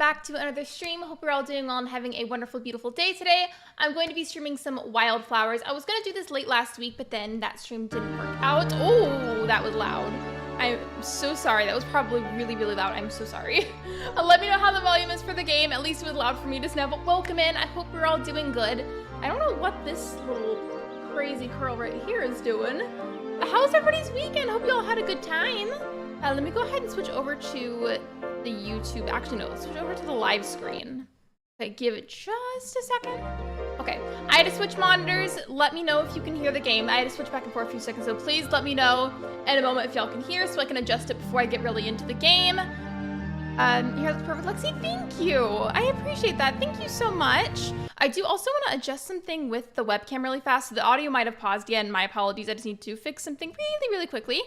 back to another stream. Hope you're all doing well and having a wonderful, beautiful day today. I'm going to be streaming some wildflowers. I was going to do this late last week, but then that stream didn't work out. Oh, that was loud. I'm so sorry. That was probably really, really loud. I'm so sorry. Let me know how the volume is for the game. At least it was loud for me just now, but welcome in. I hope you're all doing good. I don't know what this little crazy curl right here is doing. How's everybody's weekend? Hope you all had a good time. Let me go ahead and switch over to the YouTube. Actually, no, let's switch over to the live screen. Okay, give it just a second. Okay, I had to switch monitors. Let me know if you can hear the game. I had to switch back and forth a few seconds, so please let me know in a moment if y'all can hear so I can adjust it before I get really into the game. Here, that's perfect. Lexi, thank you. I appreciate that. Thank you so much. I do also want to adjust something with the webcam really fast. So the audio might have paused again. My apologies. I just need to fix something really, really quickly.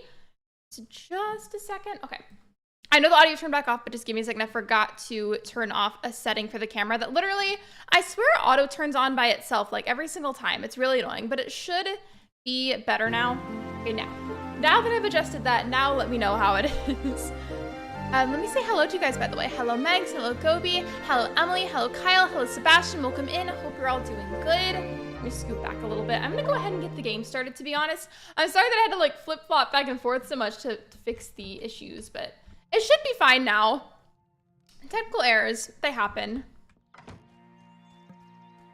So just a second. Okay. I know the audio turned back off, but just give me a second. I forgot to turn off a setting for the camera that literally, I swear auto turns on by itself like every single time. It's really annoying, but it should be better now. Okay, now that I've adjusted that, now let me know how it is. Let me say hello to you guys, by the way. Hello, Megs. Hello, Gobi. Hello, Emily. Hello, Kyle. Hello, Sebastian. Welcome in. Hope you're all doing good. Let me scoot back a little bit. I'm going to go ahead and get the game started, to be honest. I'm sorry that I had to, like, flip-flop back and forth so much to fix the issues, but it should be fine now. Technical errors, they happen.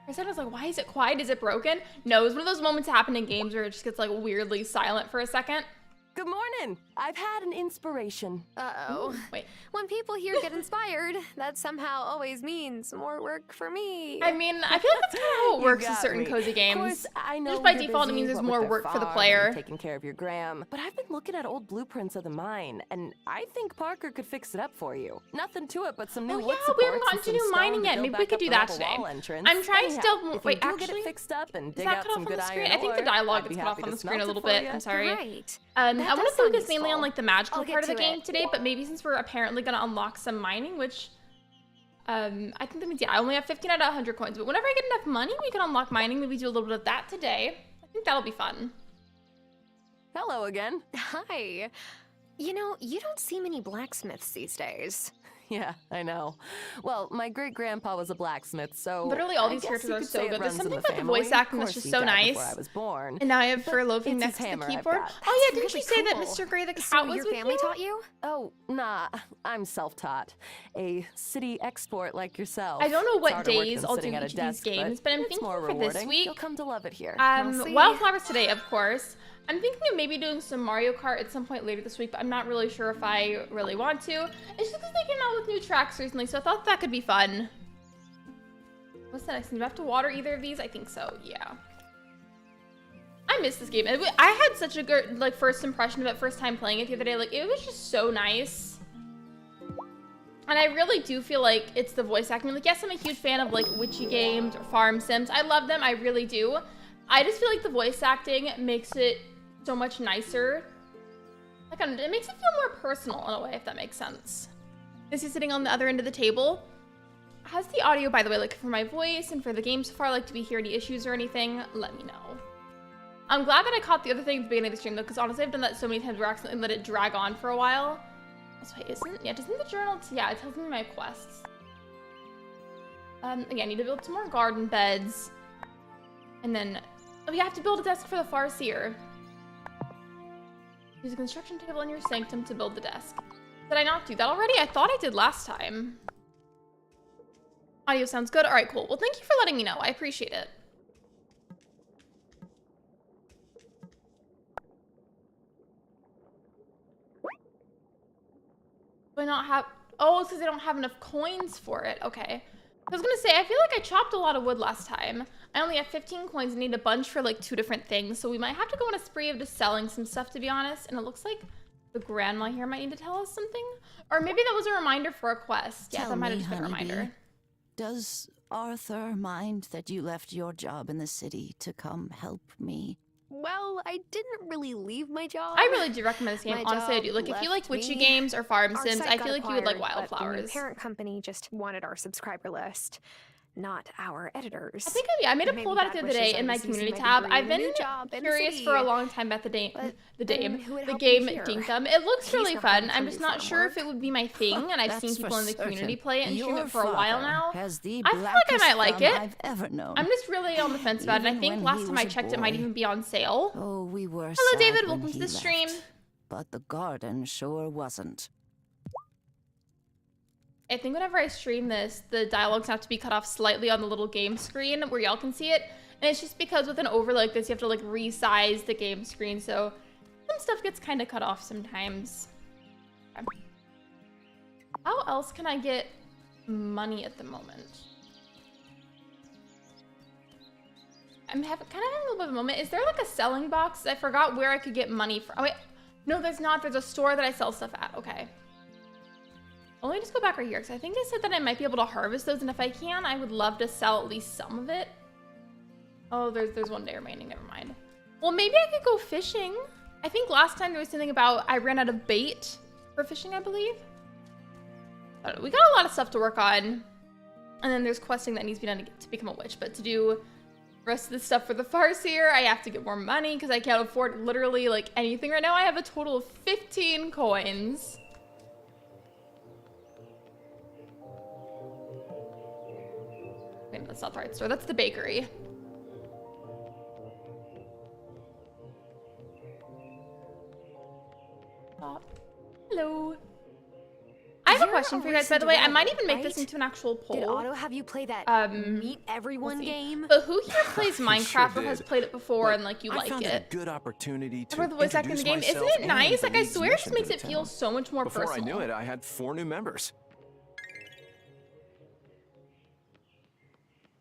I said, I was like, why is it quiet? Is it broken? No, it's one of those moments that happen in games where it just gets, like, weirdly silent for a second. Good morning. I've had an inspiration. Uh-oh. Wait. When people here get inspired, that somehow always means more work for me. I mean, I feel like that's kind of how it works in certain cozy games. Of course, I know just by you're default, it busy, means there's what more with work their for the farm player. and taking care of your gram. But I've been looking at old blueprints of the mine, and I think Parker could fix it up for you. Nothing to it, but some new wood we haven't supports gotten and to some do stone mining to yet. build Maybe we back could up do the that double today. wall entrance. I'm trying Anyhow, still. if Wait, you do actually, get it fixed up and is dig that out cut off some on good the screen? iron I think the ore, dialogue I'd be gets cut off happy on to the screen a smelt little it for bit. ya. I'm sorry. Right. I That want to does sound focus mainly useful. on like the magical I'll get part of the to game it. today, but maybe since we're apparently going to unlock some mining, which I think that means, yeah, I only have 15 out of 100 coins, but whenever I get enough money, we can unlock mining. Maybe do a little bit of that today. I think that'll be fun. Hello again. Hi. You know, you don't see many blacksmiths these days. Yeah, I know. Well, my great-grandpa was a blacksmith, so Literally all I these guess characters you are could so say it good. There's runs in something the about the family. voice acting Of that's course, just he so died nice. before I was born. And now I have But Fur loafing it's next his to the hammer I've keyboard. got. Oh yeah, That's didn't you really say that cool. Mr. Gray the cat So was your with family you? taught you? Oh, nah, I'm self-taught. A city export like yourself. I don't know what It's harder work days than I'll do sitting each at a of these desk, games, but I'm it's thinking more for this rewarding. week, You'll come to love it here. We'll see. Wildflowers today, of course. I'm thinking of maybe doing some Mario Kart at some point later this week, but I'm not really sure if I really want to. It's just because they came out with new tracks recently, so I thought that could be fun. What's the next thing? Do I have to water either of these? I think so, yeah. I miss this game. I had such a good, like, first impression of it, first time playing it the other day. Like, it was just so nice. And I really do feel like it's the voice acting. Like, yes, I'm a huge fan of, like, witchy games or farm sims. I love them. I really do. I just feel like the voice acting makes it so much nicer. Like, it makes it feel more personal in a way, if that makes sense. Is he sitting on the other end of the table? How's the audio, by the way, like, for my voice and for the game so far? Like, do we hear any issues or anything? Let me know. I'm glad that I caught the other thing at the beginning of the stream, though, because honestly, I've done that so many times where I accidentally let it drag on for a while. That's why doesn't the journal, yeah, it tells me my quests. Again, I need to build some more garden beds. And then, oh, you have to build a desk for the farseer. Use a construction table in your sanctum to build the desk. Did I not do that already? I thought I did last time. Audio sounds good. All right, cool. Well, thank you for letting me know. I appreciate it. Do I not have... Oh, it's because I don't have enough coins for it. Okay. I was going to say, I feel like I chopped a lot of wood last time. I only have 15 coins and need a bunch for, like, 2 different things. So we might have to go on a spree of just selling some stuff, to be honest. And it looks like the grandma here might need to tell us something. Or maybe that was a reminder for a quest. Yeah, that might have just been a reminder. Does Arthur mind that you left your job in the city to come help me? Well, I didn't really leave my job. I really do recommend this game. My Honestly, I job do. Like, if you like left witchy me. games or farm Our sims, site I got feel like you would like acquired, but the new Wildflowers. parent company just wanted our subscriber list. not our editors. I think I made a Maybe poll about it the Dad other day wishes in my Cece community might be tab. doing I've a new been job in the curious city. for a long time about the game who would help game me here? Dinkum. It looks He's really got fun. home I'm from just the not farm sure if work. it would be my thing, and I've seen That's people for in the community certain. play it and stream Your it for a while father now. has the I feel like I might like blackest it. thumb I've ever known. I'm just really on the fence about it, and I Even think when last he time was I a checked it might boy. even be on sale. Oh, we were Hello, sad David. when Welcome to he the stream. left, but the garden sure wasn't. I think whenever I stream this, the dialogues have to be cut off slightly on the little game screen where y'all can see it. And it's just because with an overlay like this, you have to like resize the game screen. So some stuff gets kind of cut off sometimes. Okay. How else can I get money at the moment? I'm kind of having a little bit of a moment. Is there like a selling box? I forgot where I could get money from. Oh wait, no, there's not. There's a store that I sell stuff at. Okay. Let me just go back right here, because I think they said that I might be able to harvest those, and if I can, I would love to sell at least some of it. Oh, there's one day remaining, never mind. Well, maybe I could go fishing. I think last time there was something about I ran out of bait for fishing, I believe. I don't know, we got a lot of stuff to work on. And then there's questing that needs to be done to become a witch, but to do the rest of the stuff for the farseer, I have to get more money, because I can't afford literally, like, anything right now. I have a total of 15 coins. Wait, that's not the right store. That's the bakery. Hello. I have a question for you guys, by the way. I might even make this into an actual poll. Did Otto have you play that Meet Everyone We'll see. game? But who here plays Minecraft or did. has played it before But and like you I like found it? a good opportunity to For the voice acting in the game, isn't it nice? Like I swear, it just makes it feel so much more Before personal. I knew it, I had 4 new members.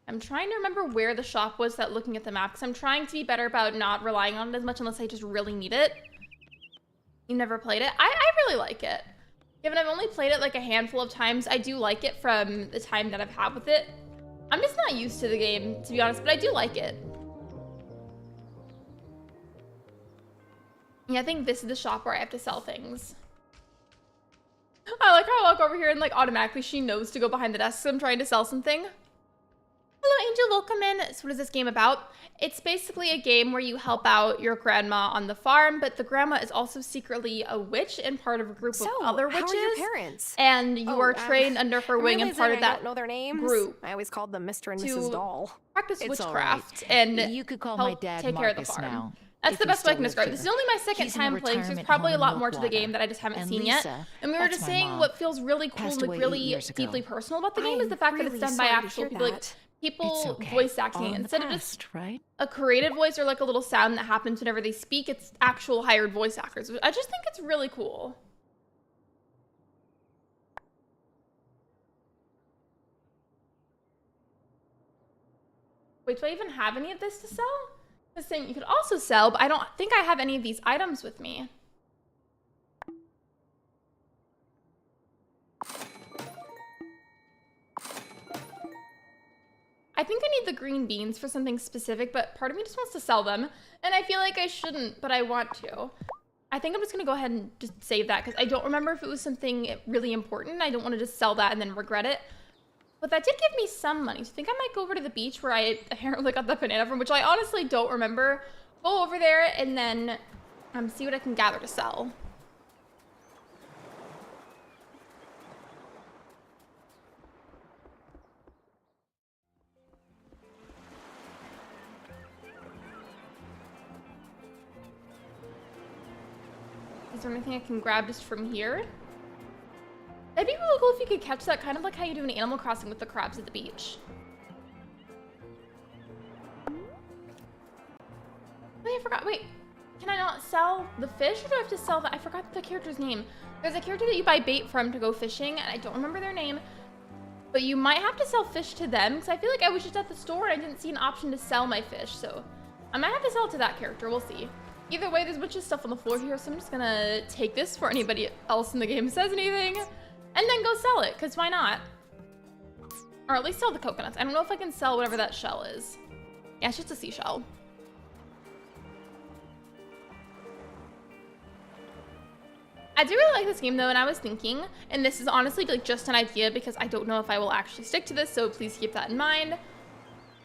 I'm trying to remember where the shop was that looking at the map, because I'm trying to be better about not relying on it as much unless I just really need it. You never played it? I really like it. Given I've only played it like a handful of times, I do like it from the time that I've had with it. I'm just not used to the game, to be honest, but I do like it. Yeah, I think this is the shop where I have to sell things. I like how I walk over here and like automatically she knows to go behind the desk, so I'm trying to sell something. Hello, Angel, welcome in. So what is this game about? It's basically a game where you help out your grandma on the farm, but the grandma is also secretly a witch and part of a group of other witches. How are your parents? And you are trained under her wing and part of I that don't know their names. group I always called them Mr. and to Mrs. Doll. practice It's all witchcraft right. and You could call help my dad take care of the Marcus farm. now, That's if the he best way I still can lived describe it. This is here. only my second He's in a time playing, so there's retirement probably a home lot in more to the Milkwater. game that I just haven't And seen yet. Lisa, And we were that's just my saying mom, what feels really cool passed and like away 8 really years ago. deeply personal about the game is I'm the fact that it's really done by sorry to actual hear people, like that. people It's okay. voice acting All it in the instead of just past, right? a created voice or like a little sound that happens whenever they speak. It's actual hired voice actors. I just think it's really cool. Wait, do I even have any of this to sell? This thing you could also sell, but I don't think I have any of these items with me. I think I need the green beans for something specific, but part of me just wants to sell them. And I feel like I shouldn't, but I want to. I think I'm just gonna go ahead and just save that because I don't remember if it was something really important. I don't want to just sell that and then regret it. But that did give me some money. So I think I might go over to the beach where I apparently got the banana from, which I honestly don't remember. Go over there and then see what I can gather to sell. Is there anything I can grab just from here? That'd be really cool if you could catch that, kind of like how you do in Animal Crossing with the crabs at the beach. Wait, I forgot. Wait, can I not sell the fish, or do I have to sell that? I forgot the character's name. There's a character that you buy bait from to go fishing, and I don't remember their name. But you might have to sell fish to them, because I feel like I was just at the store and I didn't see an option to sell my fish. So I might have to sell it to that character. We'll see. Either way, there's a bunch of stuff on the floor here, so I'm just gonna take this before anybody else in the game says anything, and then go sell it, because why not? Or at least sell the coconuts. I don't know if I can sell whatever that shell is. Yeah, it's just a seashell. I do really like this game though, and I was thinking, and this is honestly like just an idea because I don't know if I will actually stick to this, so please keep that in mind.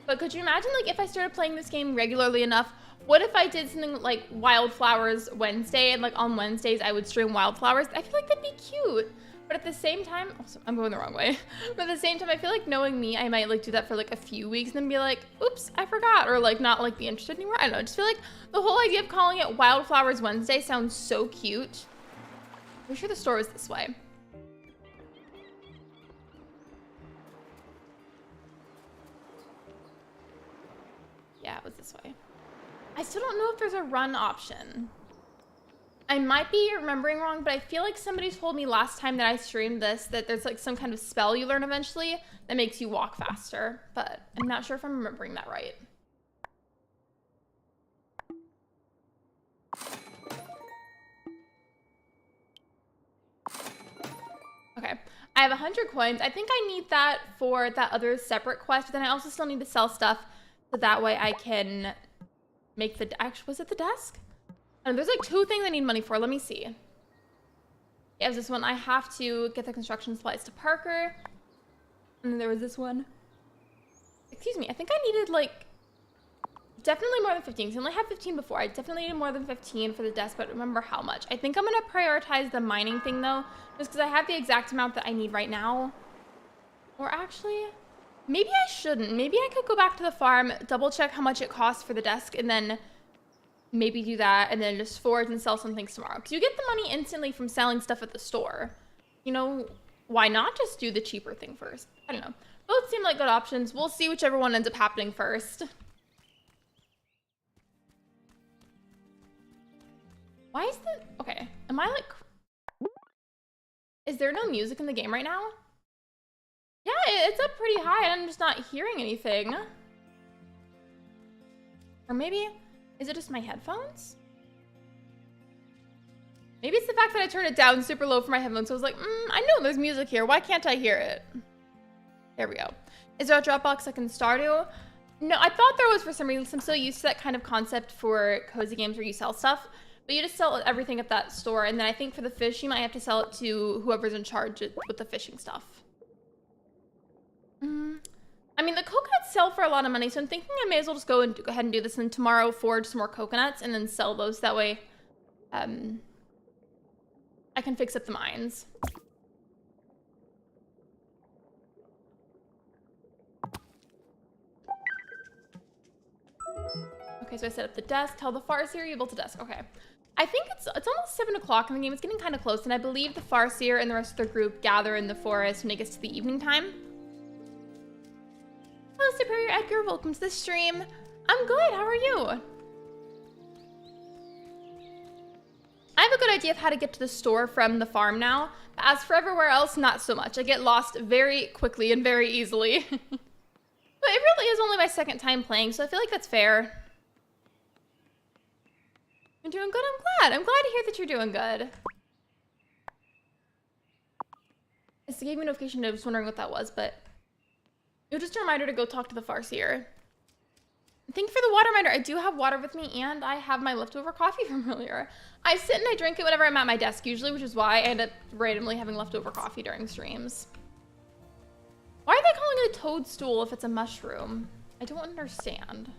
But could you imagine like if I started playing this game regularly enough, what if I did something like Wildflowers Wednesday, and like on Wednesdays I would stream Wildflowers? I feel like that'd be cute. But at the same time, also, I'm going the wrong way. But at the same time, I feel like knowing me, I might like do that for like a few weeks and then be like, oops, I forgot. Or like not like be interested anymore. I don't know. I just feel like the whole idea of calling it Wildflowers Wednesday sounds so cute. I'm sure the store is this way. Yeah, it was this way. I still don't know if there's a run option. I might be remembering wrong, but I feel like somebody told me last time that I streamed this that there's like some kind of spell you learn eventually that makes you walk faster, but I'm not sure if I'm remembering that right. Okay, I have 100 coins. I think I need that for that other separate quest, but then I also still need to sell stuff so that way I can make the, actually, was it the desk? And there's like 2 things I need money for. Let me see. Yeah, this one. I have to get the construction supplies to Parker. And then there was this one. Excuse me. I think I needed like definitely more than 15. So I only had 15 before. I definitely needed more than 15 for the desk, but remember how much. I think I'm going to prioritize the mining thing though, just because I have the exact amount that I need right now. Or actually, maybe I shouldn't. Maybe I could go back to the farm, double check how much it costs for the desk, and then maybe do that and then just forage and sell some things tomorrow. Because you get the money instantly from selling stuff at the store. You know, why not just do the cheaper thing first? I don't know. Both seem like good options. We'll see whichever one ends up happening first. Why is the... Okay. Am I like... Is there no music in the game right now? Yeah, it's up pretty high and I'm just not hearing anything. Or maybe... Is it just my headphones? Maybe it's the fact that I turned it down super low for my headphones. So I was like, I know there's music here. Why can't I hear it? There we go. Is there a Dropbox like in Stardew? No, I thought there was for some reason. I'm so used to that kind of concept for cozy games where you sell stuff. But you just sell everything at that store. And then I think for the fish, you might have to sell it to whoever's in charge with the fishing stuff. I mean, the coconuts sell for a lot of money, so I'm thinking I may as well just go ahead and do this, and tomorrow forage some more coconuts and then sell those. That way, I can fix up the mines. Okay, so I set up the desk. Tell the Farseer you built a desk. Okay. I think it's almost 7 o'clock in the game. It's getting kind of close, and I believe the Farseer and the rest of their group gather in the forest when it gets to the evening time. Hello, Superior Edgar. Welcome to the stream. I'm good. How are you? I have a good idea of how to get to the store from the farm now. But as for everywhere else, not so much. I get lost very quickly and very easily. But it really is only my 2nd time playing, so I feel like that's fair. You're doing good? I'm glad. I'm glad to hear that you're doing good. It gave me a notification. I was wondering what that was, but... It was just a reminder to go talk to the Farseer. Thank you for the water reminder. I do have water with me, and I have my leftover coffee from earlier. I sit and I drink it whenever I'm at my desk usually, which is why I end up randomly having leftover coffee during streams. Why are they calling it a toadstool if it's a mushroom? I don't understand.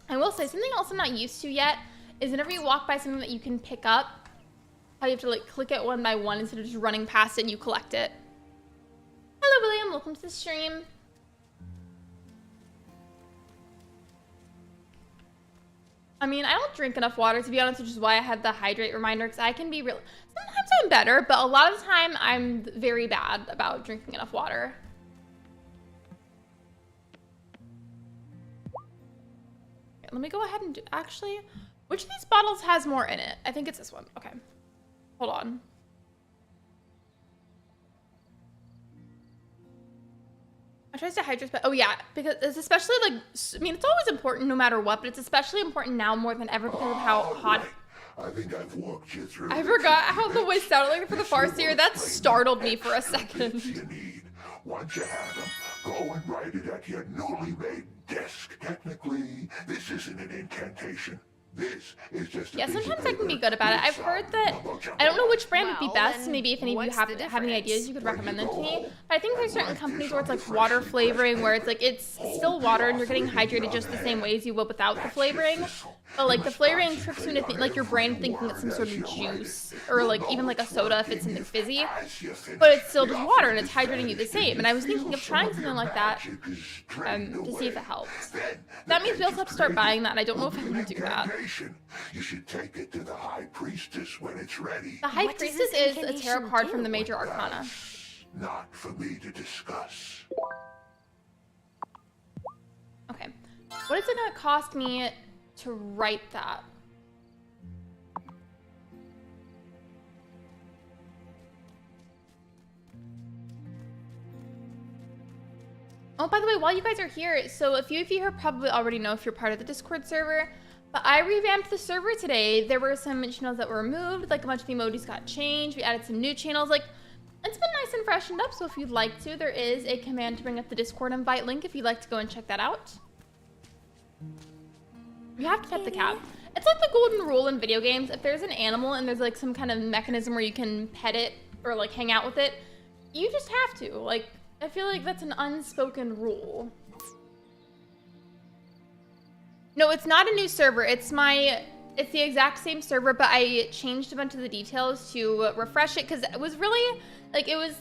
I will say, something else I'm not used to yet is whenever you walk by something that you can pick up, how you have to like click it one by one instead of just running past it and you collect it. Hello, William. Welcome to the stream. I mean, I don't drink enough water, to be honest, which is why I have the Hydrate Reminder, because I can be real. Sometimes I'm better, but a lot of the time I'm very bad about drinking enough water. Okay, let me go ahead and do, actually, which of these bottles has more in it? I think it's this one. Okay, hold on. I try to hydrate, but oh yeah, because it's especially like, I mean, it's always important no matter what, but it's especially important now more than ever because of how hot. I think I've walked you through. I forgot how the voice sounded like for the Farseer. That startled me for a second. You need. Once you have them, Go and write it at your newly made desk. Technically, this isn't an incantation. This is just a Yeah, piece of sometimes I can paper be good about it. I've with heard some that, jumbo-jumbo I don't know which brand on would be Well, best, then maybe if any of you what's have the any ideas, difference? you could When recommend you them to go me. But I think there's certain companies where it's like water flavoring, where it's like, it's still water and you're getting hydrated just the same way as you would without the flavoring. But like the flavoring tricks you into like your brain thinking it's some sort of juice, or like even like a soda if it's something fizzy. But it's still just water and it's hydrating you the same. And I was thinking of trying something like that to see if it helps. That means we also have to start buying that, and I don't know if I'm going to do that. You should take it to the High Priestess when it's ready. The High What does Priestess this is a tarot incantation card from do? the Major Arcana. Not for me to discuss. Okay. What is it going to cost me to write that? Oh, by the way, while you guys are here, so a few of you here probably already know if you're part of the Discord server, but I revamped the server today. There were some channels that were removed, like a bunch of the emojis got changed. We added some new channels. Like, it's been nice and freshened up, so if you'd like to, there is a command to bring up the Discord invite link if you'd like to go and check that out. You have to pet the cat. It's like the golden rule in video games. If there's an animal and there's like some kind of mechanism where you can pet it or like hang out with it, you just have to. Like, I feel like that's an unspoken rule. No, it's not a new server. It's the exact same server, but I changed a bunch of the details to refresh it because it was really, like, it was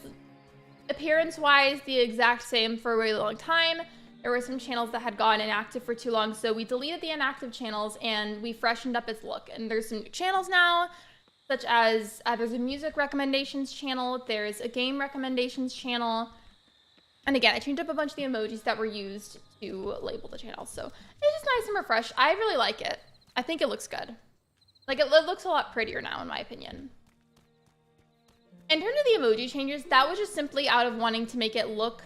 appearance-wise the exact same for a really long time. There were some channels that had gone inactive for too long, so we deleted the inactive channels and we freshened up its look. And there's some new channels now, such as there's a music recommendations channel, there's a game recommendations channel. And again, I changed up a bunch of the emojis that were used to label the channel. So it's just nice and refreshed. I really like it. I think it looks good. Like, it looks a lot prettier now, in my opinion. In terms of the emoji changes, that was just simply out of wanting to make it look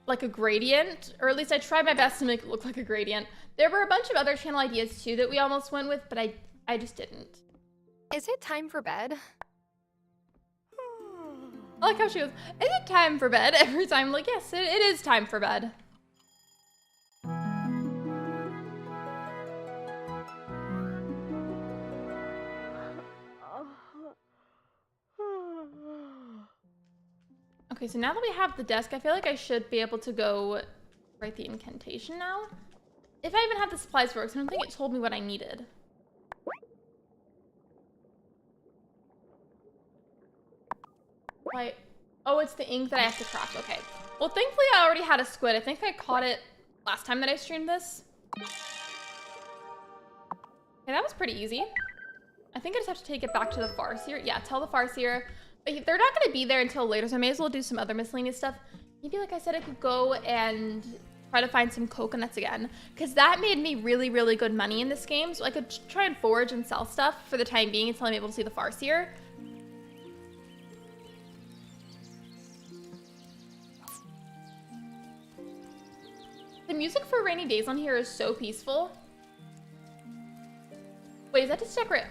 like a gradient, or at least I tried my best to make it look like a gradient. There were a bunch of other channel ideas too that we almost went with, but I just didn't. Is it time for bed? I like how she goes, is it time for bed? Every time, like, yes, it is time for bed. Okay, so now that we have the desk, I feel like I should be able to go write the incantation now. If I even have the supplies for it, 'cause I don't think it told me what I needed. Why? Oh, it's the ink that I have to craft. Okay. Well, thankfully I already had a squid. I think I caught it last time that I streamed this. Okay, that was pretty easy. I think I just have to take it back to the farseer. Yeah, tell the farseer. But they're not going to be there until later, so I may as well do some other miscellaneous stuff. Maybe, like I said, I could go and try to find some coconuts again, because that made me really, really good money in this game. So I could try and forage and sell stuff for the time being until I'm able to see the farseer. The music for rainy days on here is so peaceful. Wait, is that just decorate?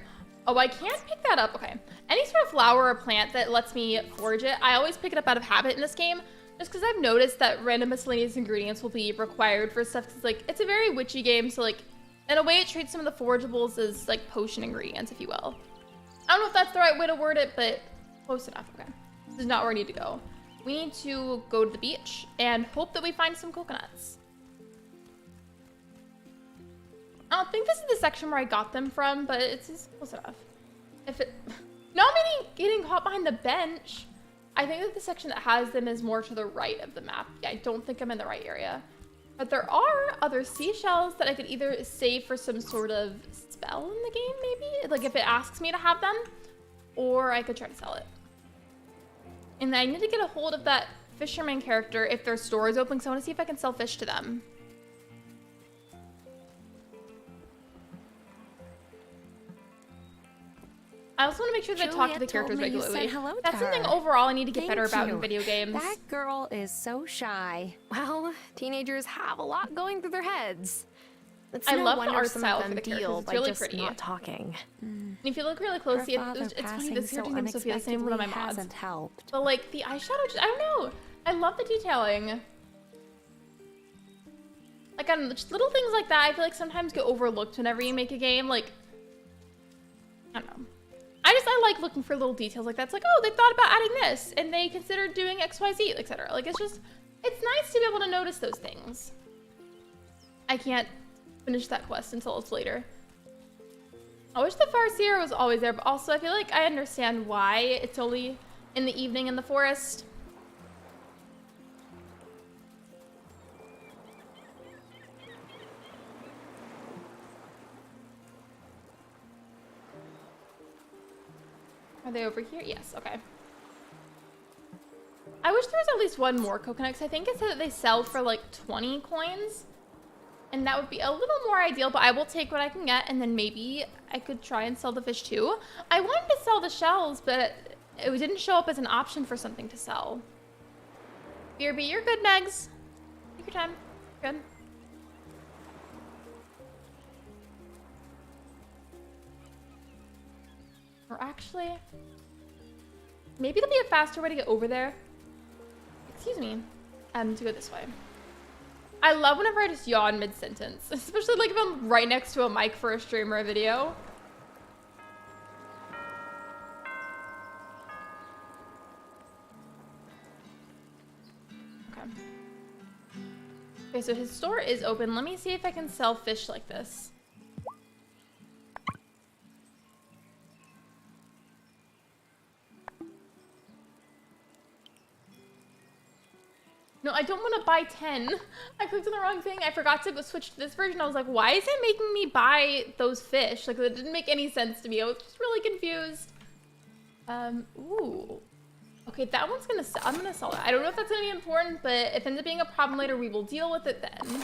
Oh, I can't pick that up. Okay. Any sort of flower or plant that lets me forage it, I always pick it up out of habit in this game, just because I've noticed that random miscellaneous ingredients will be required for stuff. Cause like, it's a very witchy game, so like, in a way it treats some of the forageables as like potion ingredients, if you will. I don't know if that's the right way to word it, but close enough. Okay. This is not where I need to go. We need to go to the beach and hope that we find some coconuts. I don't think this is the section where I got them from, but it's close enough. If it... No, I'm getting caught behind the bench. I think that the section that has them is more to the right of the map. Yeah, I don't think I'm in the right area. But there are other seashells that I could either save for some sort of spell in the game, maybe? Like, if it asks me to have them. Or I could try to sell it. And I need to get a hold of that fisherman character if their store is open, because I want to see if I can sell fish to them. I also want to make sure that I talk to the characters regularly. That's something overall I need to get better about in video games. That girl is so shy. Well, teenagers have a lot going through their heads. It's I no love the wonder art some style of for them the characters. deal It's by really just pretty. not talking. And if you look really closely, it's funny, this character name's Sophia, the same one of my mods. Helped. But like the eyeshadow, I don't know. I love the detailing. Like, just little things like that, I feel like sometimes get overlooked whenever you make a game. Like, I don't know. I like looking for little details like that. It's like, oh, they thought about adding this, and they considered doing XYZ, etc. Like, it's nice to be able to notice those things. I can't finish that quest until it's later. I wish the Farseer was always there, but also I feel like I understand why it's only in the evening in the forest. Are they over here? Yes, okay. I wish there was at least one more coconut, because I think it said that they sell for like 20 coins. And that would be a little more ideal, but I will take what I can get, and then maybe I could try and sell the fish too. I wanted to sell the shells, but it didn't show up as an option for something to sell. BRB, you're good, Megs. Take your time. Good. Or actually, maybe there'll be a faster way to get over there. Excuse me. To go this way. I love whenever I just yawn mid-sentence, especially like if I'm right next to a mic for a stream or a video. Okay. Okay, so his store is open. Let me see if I can sell fish like this. No, I don't want to buy 10. I clicked on the wrong thing. I forgot to go switch to this version. I was like, why is it making me buy those fish? Like, it didn't make any sense to me. I was just really confused. Ooh. Okay, that one's gonna sell. I'm gonna sell that. I don't know if that's gonna be important, but if it ends up being a problem later, we will deal with it then.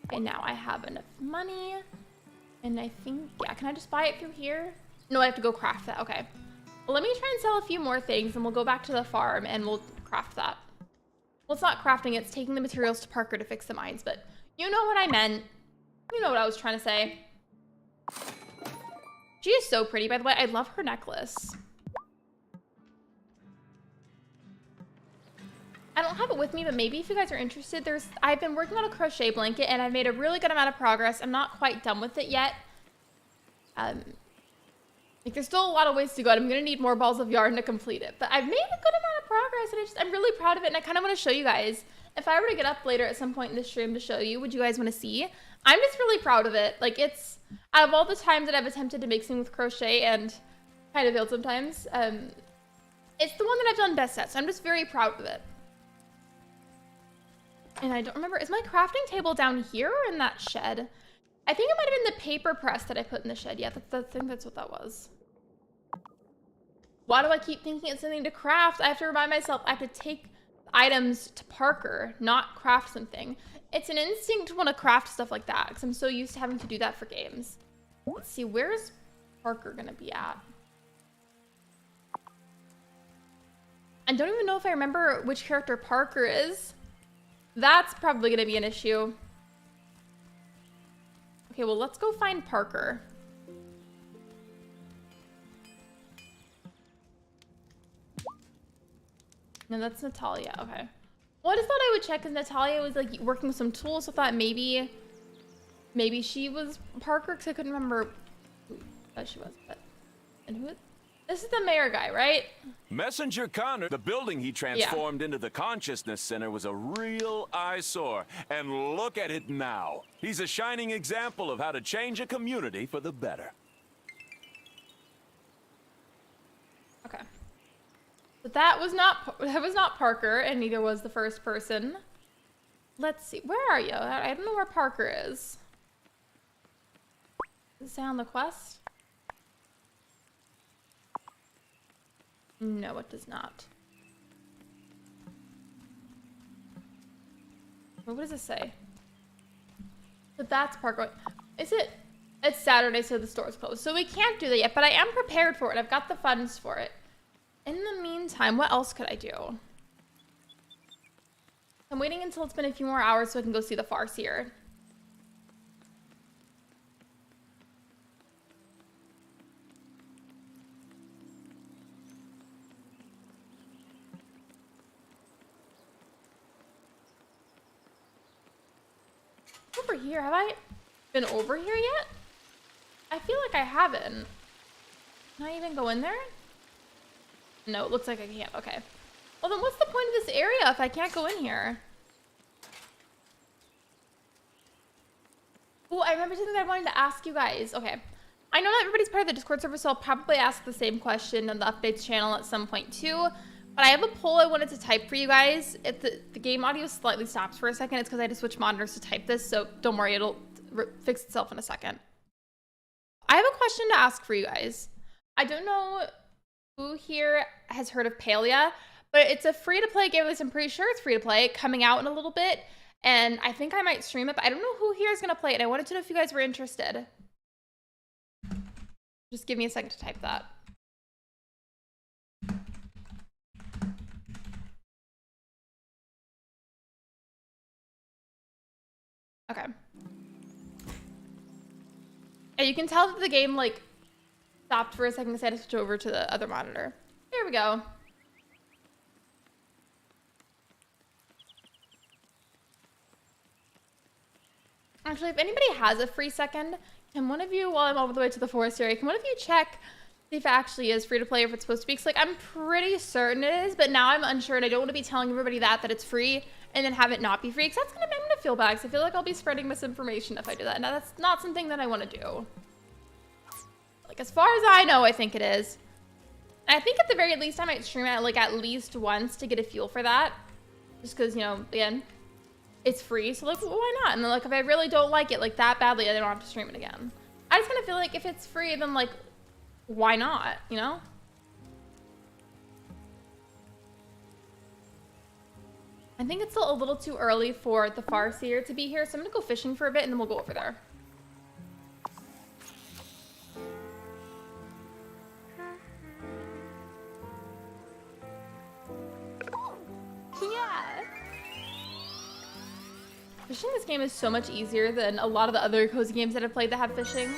Okay, now I have enough money. And I think, yeah, can I just buy it through here? No, I have to go craft that. Okay. Well, let me try and sell a few more things, and we'll go back to the farm, and we'll craft that. Well, it's not crafting, it's taking the materials to Parker to fix the mines, but you know what I meant. You know what I was trying to say. She is so pretty, by the way. I love her necklace. I don't have it with me, but maybe if you guys are interested, I've been working on a crochet blanket, and I've made a really good amount of progress. I'm not quite done with it yet. Like, there's still a lot of ways to go, and I'm gonna need more balls of yarn to complete it. But I've made a good amount of progress, and I'm really proud of it, and I kind of want to show you guys. If I were to get up later at some point in the stream to show you, would you guys want to see? I'm just really proud of it. Like, it's, out of all the times that I've attempted to make something with crochet and kind of failed sometimes, it's the one that I've done best at, so I'm just very proud of it. And I don't remember, is my crafting table down here or in that shed? I think it might have been the paper press that I put in the shed. Yeah, I think that's what that was. Why do I keep thinking it's something to craft? I have to remind myself I have to take items to Parker, not craft something. It's an instinct to want to craft stuff like that because I'm so used to having to do that for games. Let's see, where's Parker gonna be at? I don't even know if I remember which character Parker is. That's probably gonna be an issue. Okay, well, let's go find Parker. No, that's Natalia. Okay. Well, I just thought I would check because Natalia was like working with some tools. So I thought maybe she was Parker because I couldn't remember who she was. But and who? This is the mayor guy, right? Messenger Connor, the building he transformed into the Consciousness Center, was a real eyesore. And look at it now. He's a shining example of how to change a community for the better. Okay. But that was not Parker, and neither was the first person. Let's see. Where are you? I don't know where Parker is. Does it say on the quest? No, it does not. What does it say? But that's Parker. Is it? It's Saturday, so the store's closed. So we can't do that yet, but I am prepared for it. I've got the funds for it. In the meantime, what else could I do? I'm waiting until it's been a few more hours so I can go see the Farseer. over here. Have I been over here yet? I feel like I haven't. Can I even go in there? No, it looks like I can't. Okay. Well, then what's the point of this area if I can't go in here? Oh, I remember something that I wanted to ask you guys. Okay. I know not everybody's part of the Discord server, so I'll probably ask the same question on the updates channel at some point too. But I have a poll I wanted to type for you guys. If the game audio slightly stops for a second, it's because I had to switch monitors to type this, so don't worry, it'll fix itself in a second. I have a question to ask for you guys. I don't know who here has heard of Palia, but it's a free-to-play game. At least I'm pretty sure it's free-to-play, coming out in a little bit. And I think I might stream it, but I don't know who here is going to play it. I wanted to know if you guys were interested. Just give me a second to type that. Okay. And you can tell that the game, like, stopped for a second because I had to switch over to the other monitor. There we go. Actually, if anybody has a free second, can one of you, while I'm all the way to the forest area, can one of you check see if it actually is free to play or if it's supposed to be? Because, like, I'm pretty certain it is, but now I'm unsure, and I don't want to be telling everybody that it's free and then have it not be free, because that's I'm gonna feel bad, because I feel like I'll be spreading misinformation if I do that. Now, that's not something that I want to do. Like, as far as I know, I think it is. And I think at the very least, I might stream it, like, at least once to get a feel for that. Just because, you know, again, it's free, so, like, well, why not? And then, like, if I really don't like it, like, that badly, I don't have to stream it again. I just kind of feel like if it's free, then, like, why not, you know? I think it's still a little too early for the Farseer to be here, so I'm gonna go fishing for a bit, and then we'll go over there. Yeah. Fishing this game is so much easier than a lot of the other cozy games that I've played that have fishing.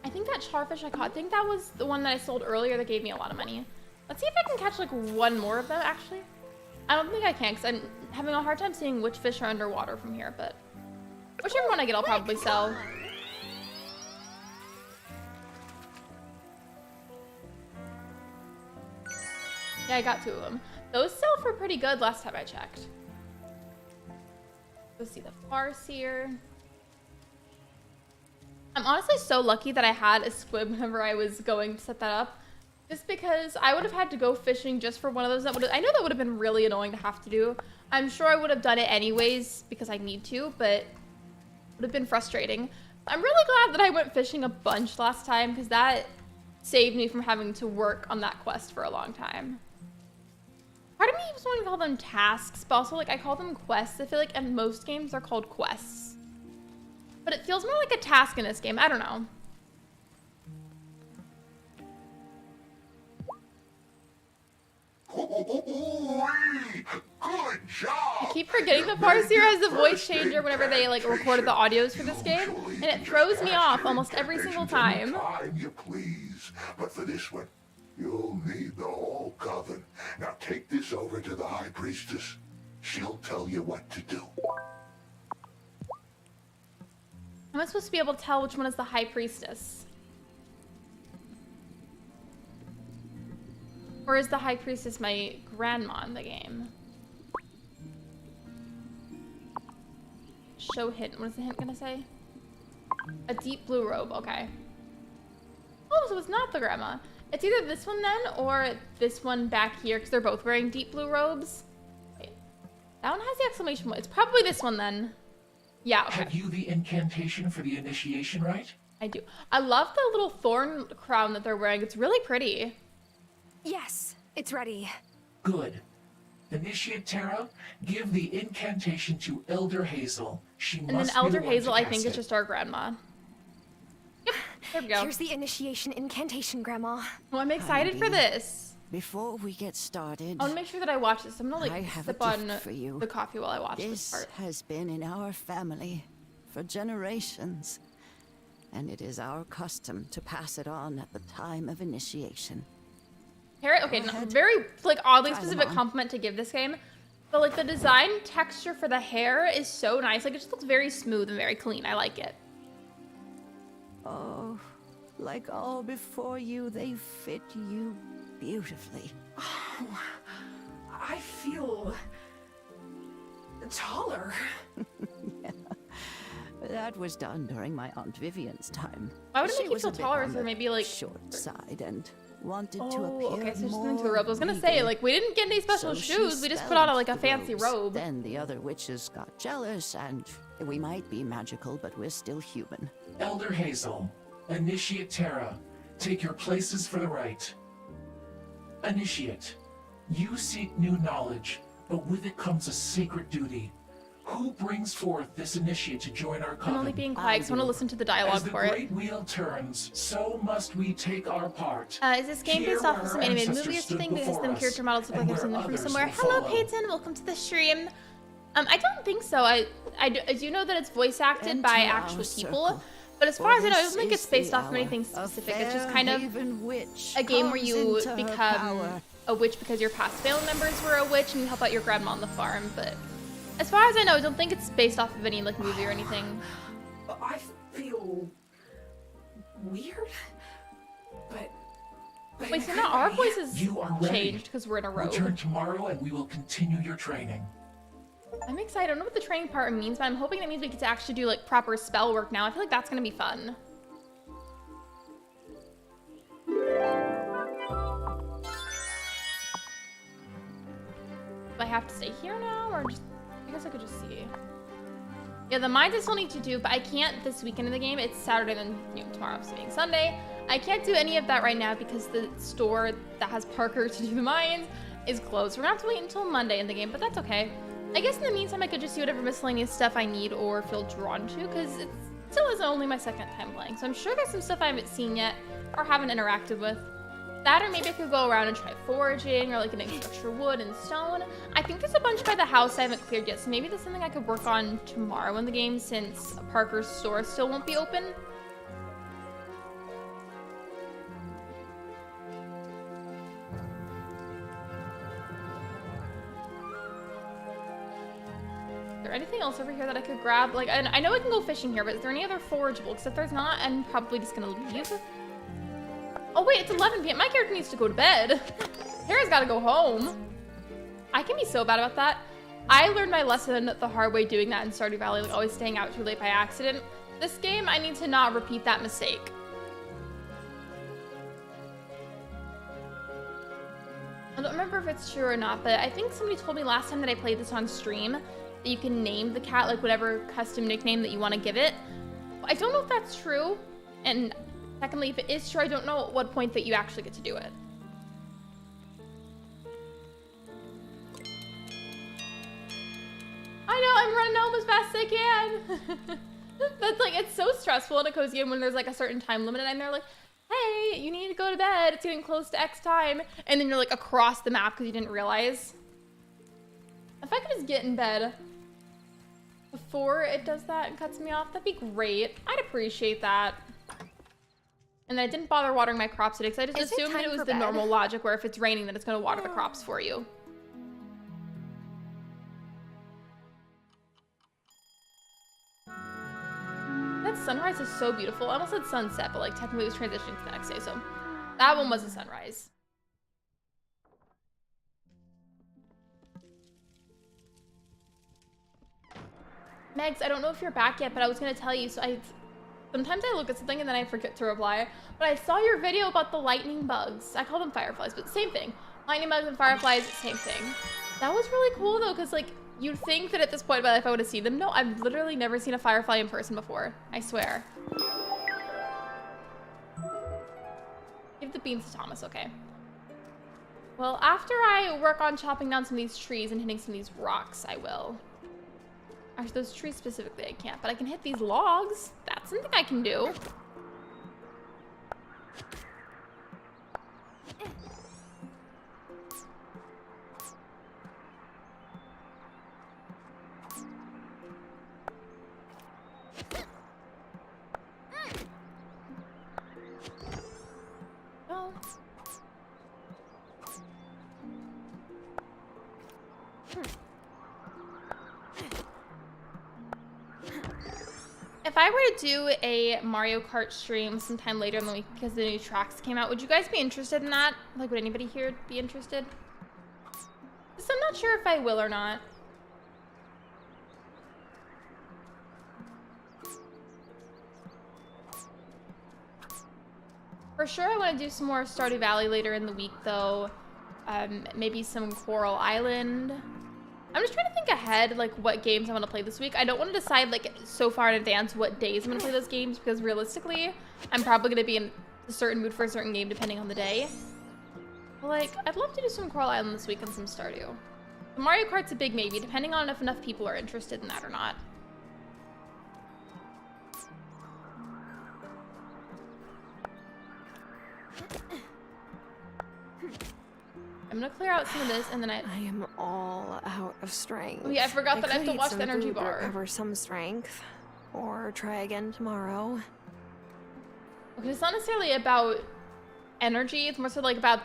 I think that charfish I caught, I think that was the one that I sold earlier that gave me a lot of money. Let's see if I can catch like one more of them, actually. I don't think I can, because I'm having a hard time seeing which fish are underwater from here, but whichever one I get, I'll probably sell. Yeah, I got 2 of them. Those sell for pretty good last time I checked. Let's see the Farseer. I'm honestly so lucky that I had a squib whenever I was going to set that up. Just because I would have had to go fishing just for one of those. I know that would have been really annoying to have to do. I'm sure I would have done it anyways because I need to, but it would have been frustrating. I'm really glad that I went fishing a bunch last time because that saved me from having to work on that quest for a long time. Part of me just wanted to call them tasks, but also like I call them quests. I feel like in most games they're called quests. But it feels more like a task in this game. I don't know. Good job! I keep forgetting the Farseer has the voice changer whenever they like recorded the audios for this game, and it throws me off almost every single time. Time you please, but for this one, you'll need the whole coven. Now take this over to the High Priestess. She'll tell you what to do. Am I supposed to be able to tell which one is the High Priestess? Or is the High Priestess my grandma in the game? Show hint. What is the hint gonna say? A deep blue robe. Okay. Oh, so it's not the grandma. It's either this one then, or this one back here, because they're both wearing deep blue robes. Wait. That one has the exclamation point. It's probably this one then. Yeah, okay. Have you the incantation for the initiation right? I do. I love the little thorn crown that they're wearing. It's really pretty. Yes, it's ready. Good. Initiate Terra, give the incantation to Elder Hazel. She must And then be Elder the one Hazel, to I cast think, is it. just our grandma. Yep, there we go. Here's the initiation incantation, Grandma. Well, I'm excited for Heidi. this. Before we get started, I want to make sure that I watch this. I'm gonna I like have sip a on gift for you. the coffee while I watch this this part. has been in our family for generations, and it is our custom to pass it on at the time of initiation. Carrot, okay, Go ahead. very like oddly Try them specific on. compliment to give this game. But like the design texture for the hair is so nice. Like it just looks very smooth and very clean. I like it. Oh, like all before you, they fit you beautifully. Oh, I feel taller. Yeah. That was done during my Aunt Vivian's time. Why would it She make you was feel a bit taller? on Is there the maybe like short side and wanted to Oh, appear okay, so she's more into the robe. I was gonna say, regal. like, we didn't get any special So she shoes. We just put on spelled like a the fancy robes. robe. Then the other witches got jealous, and we might be magical, but we're still human. Elder Hazel, Initiate Terra, take your places for the rite. Initiate, you seek new knowledge, but with it comes a sacred duty. Who brings forth this initiate to join our I'm coven? only being quiet because I want to listen to the As dialogue the for it. great wheel turns, so must we take our part. Is this game Here based off where of some our animated ancestors movie or stood something? Because before them us, character models look like and I've seen where them from others somewhere. will Hello, follow. Peyton. Welcome to the stream. I don't think so. I do know that it's voice acted by Enter our actual circle, people. But as for far as I know, I this don't think is it's based the off of anything hour. A specific. It's just kind of fair-haven witch a game where comes you into her become power. a witch because your past family members were a witch and you help out your grandma on the farm. But as far as I know, I don't think it's based off of any like movie or anything. I feel weird, but Wait, in so a now good our way. voices You are ready. changed because we're in a robe. Return tomorrow and we will continue your training. I'm excited. I don't know what the training part means, but I'm hoping that means we get to actually do like proper spell work now. I feel like that's gonna be fun. Do I have to stay here now, or just? I guess I could just see. Yeah, the mines I still need to do, but I can't this weekend in the game. It's Saturday, then tomorrow obviously being Sunday. I can't do any of that right now because the store that has Parker to do the mines is closed. We're gonna have to wait until Monday in the game, but that's okay. I guess in the meantime, I could just see whatever miscellaneous stuff I need or feel drawn to, because it still is only my second time playing. So I'm sure there's some stuff I haven't seen yet or haven't interacted with. That, or maybe I could go around and try foraging or like getting extra wood and stone. I think there's a bunch by the house I haven't cleared yet, so maybe that's something I could work on tomorrow in the game since Parker's store still won't be open. Is there anything else over here that I could grab? Like, I know I can go fishing here, but is there any other forageable? Because if there's not, I'm probably just gonna leave. Oh wait, it's 11 p.m. My character needs to go to bed. Tara's gotta go home. I can be so bad about that. I learned my lesson the hard way doing that in Stardew Valley, like always staying out too late by accident. This game, I need to not repeat that mistake. I don't remember if it's true or not, but I think somebody told me last time that I played this on stream that you can name the cat like whatever custom nickname that you want to give it. I don't know if that's true, and secondly, if it is true, I don't know at what point that you actually get to do it. I know, I'm running home as fast as I can. That's like, it's so stressful in a cozy game when there's like a certain time limit and they're like, hey, you need to go to bed, it's getting close to X time. And then you're like across the map because you didn't realize. If I could just get in bed before it does that and cuts me off, that'd be great. I'd appreciate that. And then I didn't bother watering my crops today because I just assumed that it was the normal logic where if it's raining, then it's going to water the crops for you. That sunrise is so beautiful. I almost said sunset, but like technically it was transitioning to the next day, so that one was a sunrise. Megs, I don't know if you're back yet, but I was gonna tell you, sometimes I look at something and then I forget to reply, but I saw your video about the lightning bugs. I call them fireflies, but same thing. Lightning bugs and fireflies, same thing. That was really cool though, because like, you'd think that at this point in my life I would have seen them. No, I've literally never seen a firefly in person before. I swear. Give the beans to Thomas, okay. Well, after I work on chopping down some of these trees and hitting some of these rocks, I will. Actually, those trees specifically I can't, but I can hit these logs. That's something I can do. Oh. If I were to do a Mario Kart stream sometime later in the week because the new tracks came out, would you guys be interested in that? Like, would anybody here be interested? So I'm not sure if I will or not. For sure, I want to do some more Stardew Valley later in the week, though. Maybe some Coral Island. I'm just trying to think ahead, like, what games I want to play this week. I don't want to decide, like, so far in advance what days I'm going to play those games, because realistically, I'm probably going to be in a certain mood for a certain game depending on the day. But, like, I'd love to do some Coral Island this week and some Stardew. Mario Kart's a big maybe, depending on if enough people are interested in that or not. I'm gonna clear out some of this, and then I am all out of strength. Oh yeah, I forgot that I have to watch the energy bar. Recover some strength, or try again tomorrow. Okay, it's not necessarily about energy. It's more so like about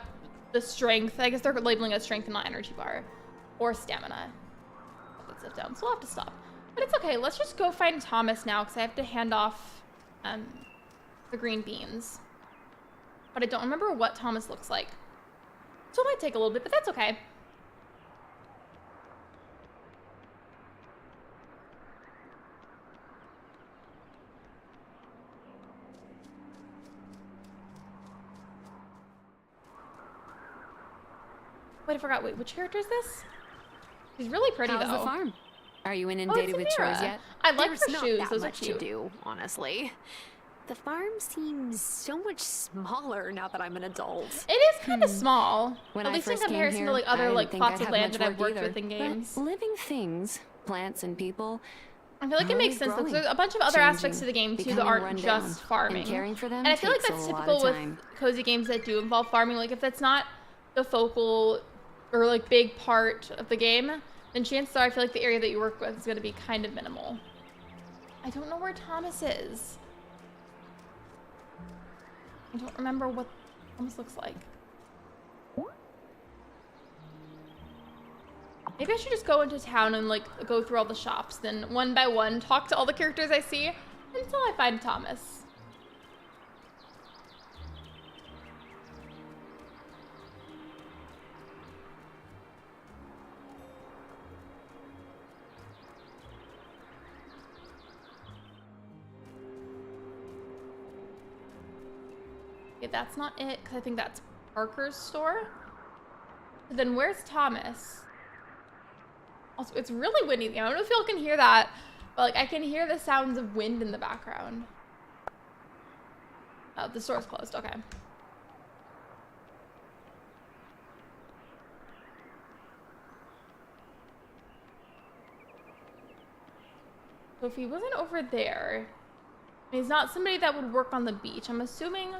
the strength. I guess they're labeling it as strength and not energy bar, or stamina. Let's sit down. So we'll have to stop. But it's okay. Let's just go find Thomas now, because I have to hand off the green beans. But I don't remember what Thomas looks like. So it might take a little bit, but that's okay. Wait, I forgot. Wait, which character is this? She's really pretty, How's though. the farm? Are you inundated with chores yet? I like There's her not shoes. that Those are much cute. to do, honestly. The farm seems so much smaller now that I'm an adult. It is kind of small. When At I least in first came comparison here, to like I other didn't like think I'd plots of have land much that I've work worked either. with in But games. living things, plants and people, I feel like it makes sense though, 'cause there's a bunch of other aspects to the game too that aren't just farming. And caring for them And I feel like takes that's a lot typical of with time. cozy games that do involve farming. Like if that's not the focal or like big part of the game, then chances are I feel like the area that you work with is going to be kind of minimal. I don't know where Thomas is. I don't remember what Thomas looks like. Maybe I should just go into town and like go through all the shops, then one by one talk to all the characters I see until I find Thomas. Okay, that's not it, because I think that's Parker's store. But then where's Thomas? Also, it's really windy. I don't know if y'all can hear that, but like I can hear the sounds of wind in the background. Oh, the store's closed. Okay. So if he wasn't over there, he's not somebody that would work on the beach. I'm assuming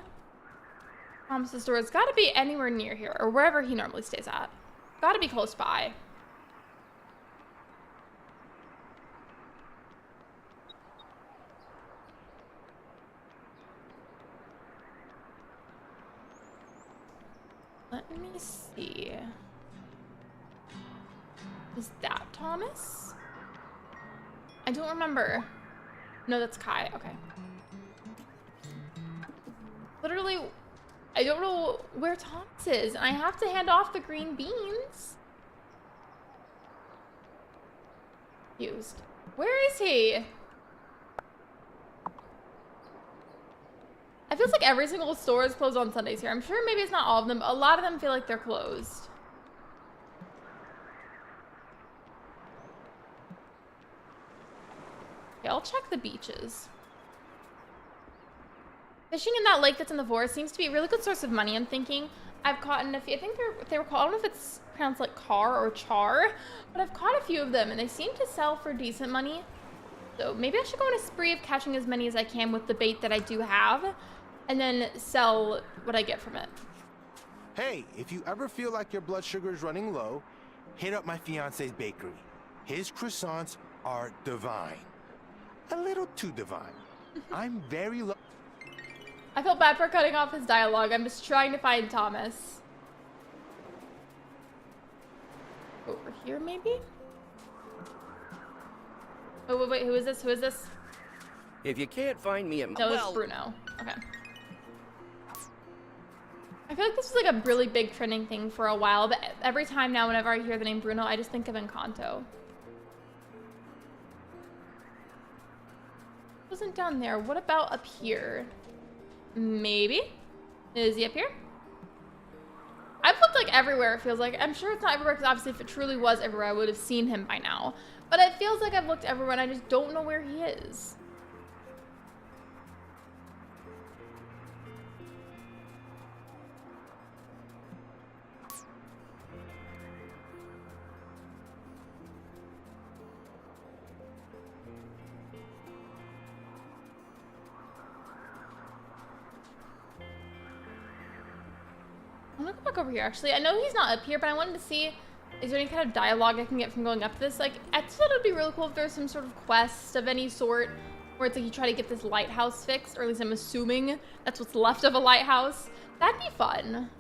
Thomas's store has got to be anywhere near here, or wherever he normally stays at. Got to be close by. Let me see. Is that Thomas? I don't remember. No, that's Kai. Okay. Literally, I don't know where Thomas is, and I have to hand off the green beans. Used. Where is he? It feels like every single store is closed on Sundays here. I'm sure maybe it's not all of them, but a lot of them feel like they're closed. Okay, I'll check the beaches. Fishing in that lake that's in the forest seems to be a really good source of money, I'm thinking. I've caught a few, I think they were called, I don't know if it's pronounced like car or char, but I've caught a few of them and they seem to sell for decent money. So maybe I should go on a spree of catching as many as I can with the bait that I do have, and then sell what I get from it. Hey, if you ever feel like your blood sugar is running low, hit up my fiance's bakery. His croissants are divine. A little too divine. I'm very low. I felt bad for cutting off his dialogue. I'm just trying to find Thomas. Over here, maybe? Oh, wait, who is this? Who is this? If you can't find me at No, it's Bruno. Okay. I feel like this was like a really big trending thing for a while, but every time now, whenever I hear the name Bruno, I just think of Encanto. Wasn't down there. What about up here? Maybe? Is he up here? I've looked like everywhere, it feels like. I'm sure it's not everywhere because obviously if it truly was everywhere, I would have seen him by now. But it feels like I've looked everywhere and I just don't know where he is. I'm gonna go back over here, actually. I know he's not up here, but I wanted to see, is there any kind of dialogue I can get from going up this? Like, I just thought it would be really cool if there's some sort of quest of any sort, where it's like you try to get this lighthouse fixed, or at least I'm assuming that's what's left of a lighthouse. That'd be fun.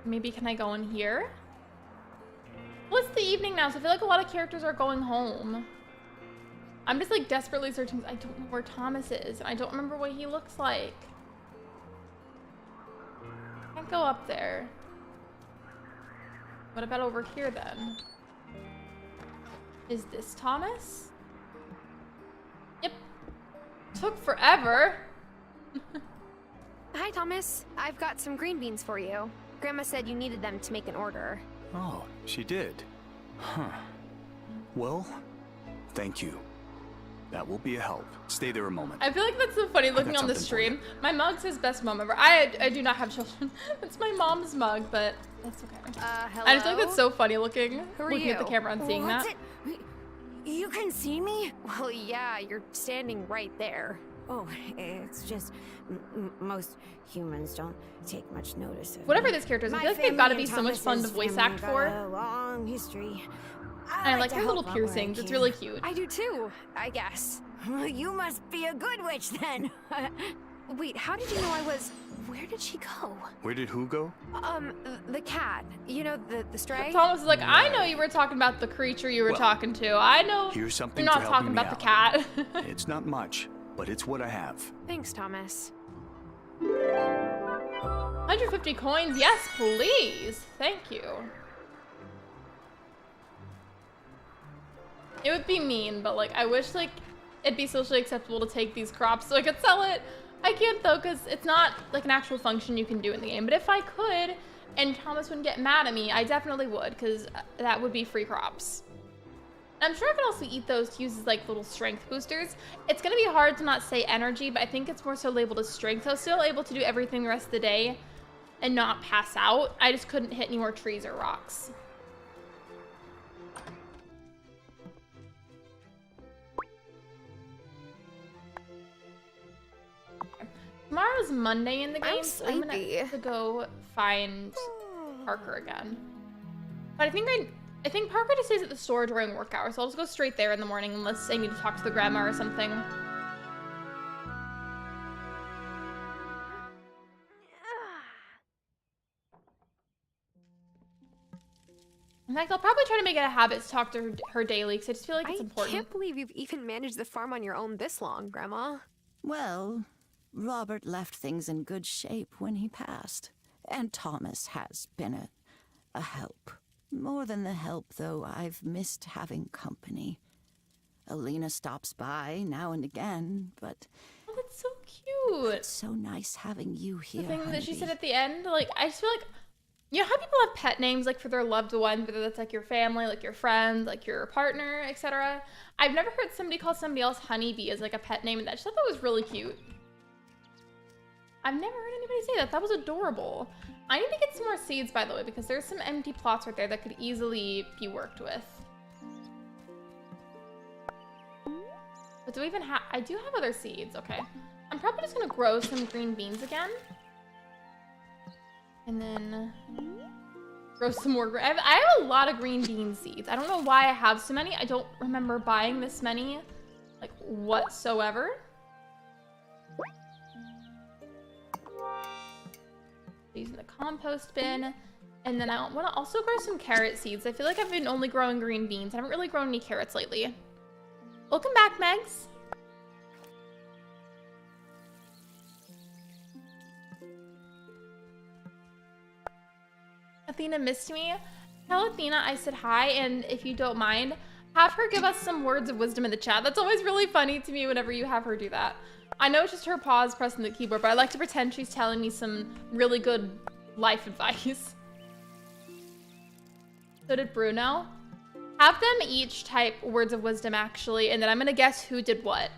Maybe can I go in here? Well, it's the evening now, so I feel like a lot of characters are going home. I'm just like desperately searching. I don't know where Thomas is, and I don't remember what he looks like. Can't go up there. What about over here then? Is this Thomas? Yep. Took forever. Hi, Thomas. I've got some green beans for you. Grandma said you needed them to make an order. Oh, she did. Huh. Well, thank you. That will be a help. Stay there a moment. I feel like that's so funny looking on the stream. My mug says best mom ever. I do not have children. It's my mom's mug, but that's okay. Hello? I just think that's so funny looking. Who are looking you? at the camera and seeing that. You can see me? Well, yeah, you're standing right there. Oh, it's just most humans don't take much notice of Whatever me. this character is, I My feel like they've got to be family so much and fun to Thomas's voice family act got for. a long history. And I like to her help little out piercings. where I It's can. really cute. I do too, I guess. Well, you must be a good witch then. Wait, how did you know I was... Where did she go? Where did who go? The cat. You know, the stray? Thomas is like, I know you were talking about the creature you were talking to. I know Here's something you're not to help talking me about the out. cat. It's not much, but it's what I have. Thanks, Thomas. 150 coins, yes, please. Thank you. It would be mean, but like, I wish like it'd be socially acceptable to take these crops so I could sell it. I can't though, because it's not like an actual function you can do in the game. But if I could, and Thomas wouldn't get mad at me, I definitely would, because that would be free crops. I'm sure I could also eat those to use as like little strength boosters. It's gonna be hard to not say energy, but I think it's more so labeled as strength. So I was still able to do everything the rest of the day and not pass out. I just couldn't hit any more trees or rocks. Tomorrow's Monday in the game, so I'm gonna have to go find Parker again. But I think Parker just stays at the store during work hours, so I'll just go straight there in the morning unless I need to talk to the grandma or something. In fact, I'll probably try to make it a habit to talk to her daily, because I just feel like it's important. I can't believe you've even managed the farm on your own this long, Grandma. Well, Robert left things in good shape when he passed, and Thomas has been a help. More than the help, though, I've missed having company. Alina stops by now and again, but... Oh, that's so cute. It's so nice having you here, The thing that she Honeybee. said at the end, like, I just feel like, you know how people have pet names, like, for their loved one, whether that's, like, your family, like, your friend, like, your partner, etc. I've never heard somebody call somebody else Honeybee as, like, a pet name, and I just thought that was really cute. I've never heard anybody say that. That was adorable. I need to get some more seeds, by the way, because there's some empty plots right there that could easily be worked with. But do we even have... I do have other seeds. Okay. I'm probably just going to grow some green beans again. And then grow some more. I have a lot of green bean seeds. I don't know why I have so many. I don't remember buying this many like whatsoever. Using the compost bin. And then I want to also grow some carrot seeds. I feel like I've been only growing green beans. I haven't really grown any carrots lately. Welcome back, Megs. Athena missed me. Tell Athena I said hi, and if you don't mind, have her give us some words of wisdom in the chat. That's always really funny to me whenever you have her do that. I know it's just her paws pressing the keyboard, but I like to pretend she's telling me some really good life advice. So did Bruno. Have them each type words of wisdom, actually, and then I'm gonna guess who did what.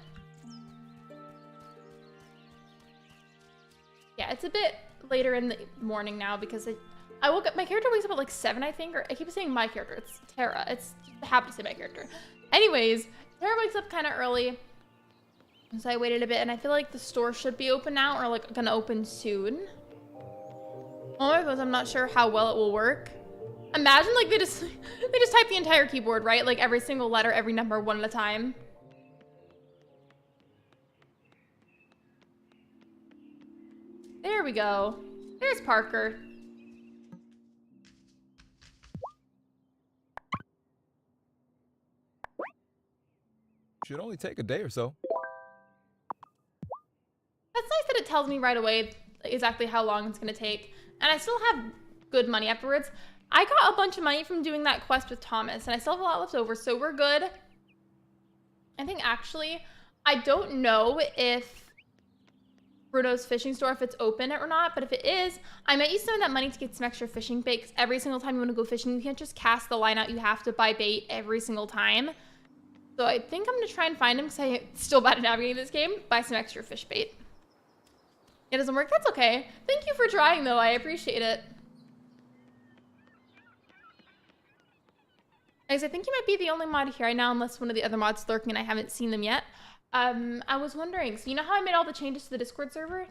Yeah, it's a bit later in the morning now because I woke up. My character wakes up at like 7, I think, or I keep saying my character. It's Tara. I have to say my character. Anyways, Tara wakes up kind of early, so I waited a bit, and I feel like the store should be open now, or like gonna open soon. Oh my gosh, I'm not sure how well it will work. Imagine like they just type the entire keyboard, right? Like every single letter, every number, one at a time. There we go. There's Parker. Should only take a day or so. That's nice that it tells me right away exactly how long it's gonna take. And I still have good money afterwards. I got a bunch of money from doing that quest with Thomas, and I still have a lot left over, so we're good. I think actually, I don't know if Bruno's fishing store, if it's open or not, but if it is, I might use some of that money to get some extra fishing bait, 'cause every single time you want to go fishing, you can't just cast the line out, you have to buy bait every single time. So I think I'm gonna try and find him, because I'm still bad at navigating this game, buy some extra fish bait. It doesn't work, that's okay. Thank you for trying though, I appreciate it. Guys, I think you might be the only mod here right now, unless one of the other mods is lurking and I haven't seen them yet. I was wondering, so you know how I made all the changes to the Discord server?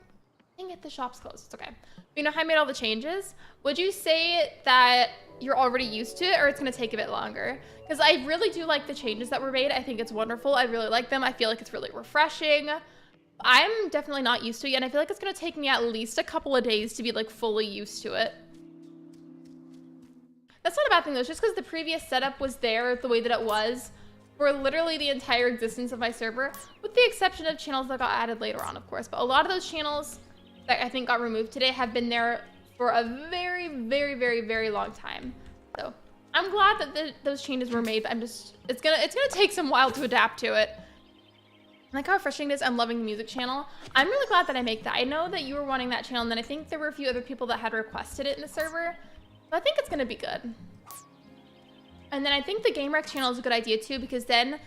Dang it, the shop's closed, it's okay. But you know how I made all the changes? Would you say that you're already used to it, or it's gonna take a bit longer? Because I really do like the changes that were made. I think it's wonderful, I really like them. I feel like it's really refreshing. I'm definitely not used to it yet, and I feel like it's gonna take me at least a couple of days to be like fully used to it. That's not a bad thing though, it's just because the previous setup was there the way that it was for literally the entire existence of my server, with the exception of channels that got added later on, of course. But a lot of those channels that I think got removed today have been there for a very, very, very, very long time. So I'm glad that those changes were made, but it's gonna take some while to adapt to it. I like how refreshing it is. I'm loving the music channel. I'm really glad that I make that. I know that you were wanting that channel, and then I think there were a few other people that had requested it in the server. But I think it's gonna be good. And then I think the Game Rec channel is a good idea too, because then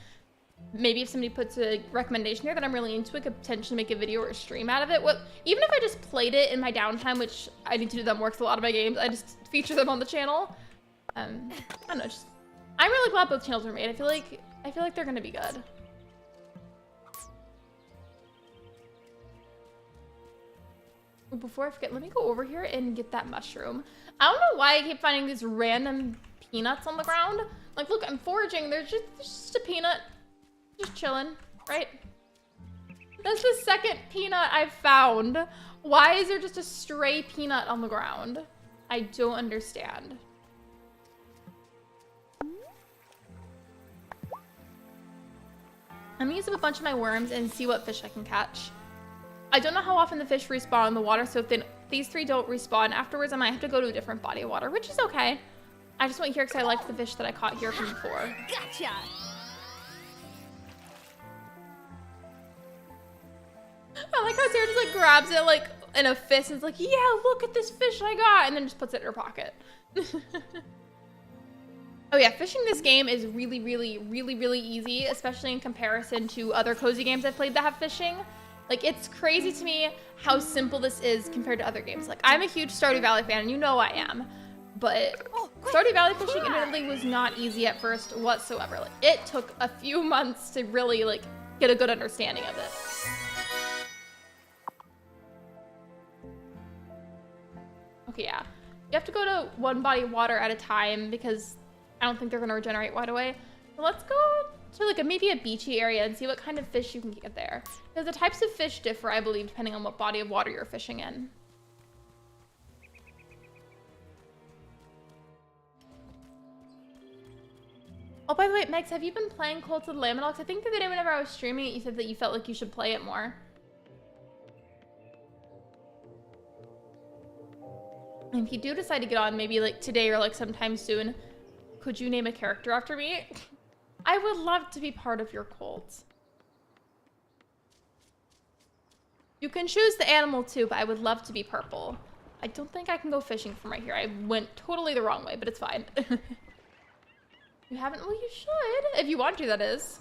maybe if somebody puts a recommendation here that I'm really into, I could potentially make a video or a stream out of it. Well, even if I just played it in my downtime, which I need to do that more with a lot of my games, I just feature them on the channel. I don't know, I'm really glad both channels were made. I feel like they're gonna be good. Before I forget, let me go over here and get that mushroom. I don't know why I keep finding these random peanuts on the ground. Like, look, I'm foraging. There's just a peanut. Just chilling, right? That's the second peanut I've found. Why is there just a stray peanut on the ground? I don't understand. I'm gonna use up a bunch of my worms and see what fish I can catch. I don't know how often the fish respawn in the water, so if these 3 don't respawn afterwards, I might have to go to a different body of water, which is okay. I just went here because I liked the fish that I caught here from before. Gotcha! I like how Sarah just like grabs it like in a fist and is like, yeah, look at this fish I got, and then just puts it in her pocket. Oh yeah, fishing this game is really, really, really, really easy, especially in comparison to other cozy games I've played that have fishing. Like, it's crazy to me how simple this is compared to other games. Like, I'm a huge Stardew Valley fan, and you know I am. But Stardew Valley fishing admittedly was not easy at first whatsoever. Like, it took a few months to really, like, get a good understanding of it. Okay, yeah. You have to go to one body of water at a time because I don't think they're going to regenerate right away. So let's go to like maybe a beachy area and see what kind of fish you can get there. Because the types of fish differ, I believe, depending on what body of water you're fishing in. Oh, by the way, Megs, have you been playing Cult of the Laminox? I think the other day whenever I was streaming it, you said that you felt like you should play it more. And if you do decide to get on, maybe like today or like sometime soon, could you name a character after me? I would love to be part of your cult. You can choose the animal too, but I would love to be purple. I don't think I can go fishing from right here. I went totally the wrong way, but it's fine. You haven't? Well, you should. If you want to, that is.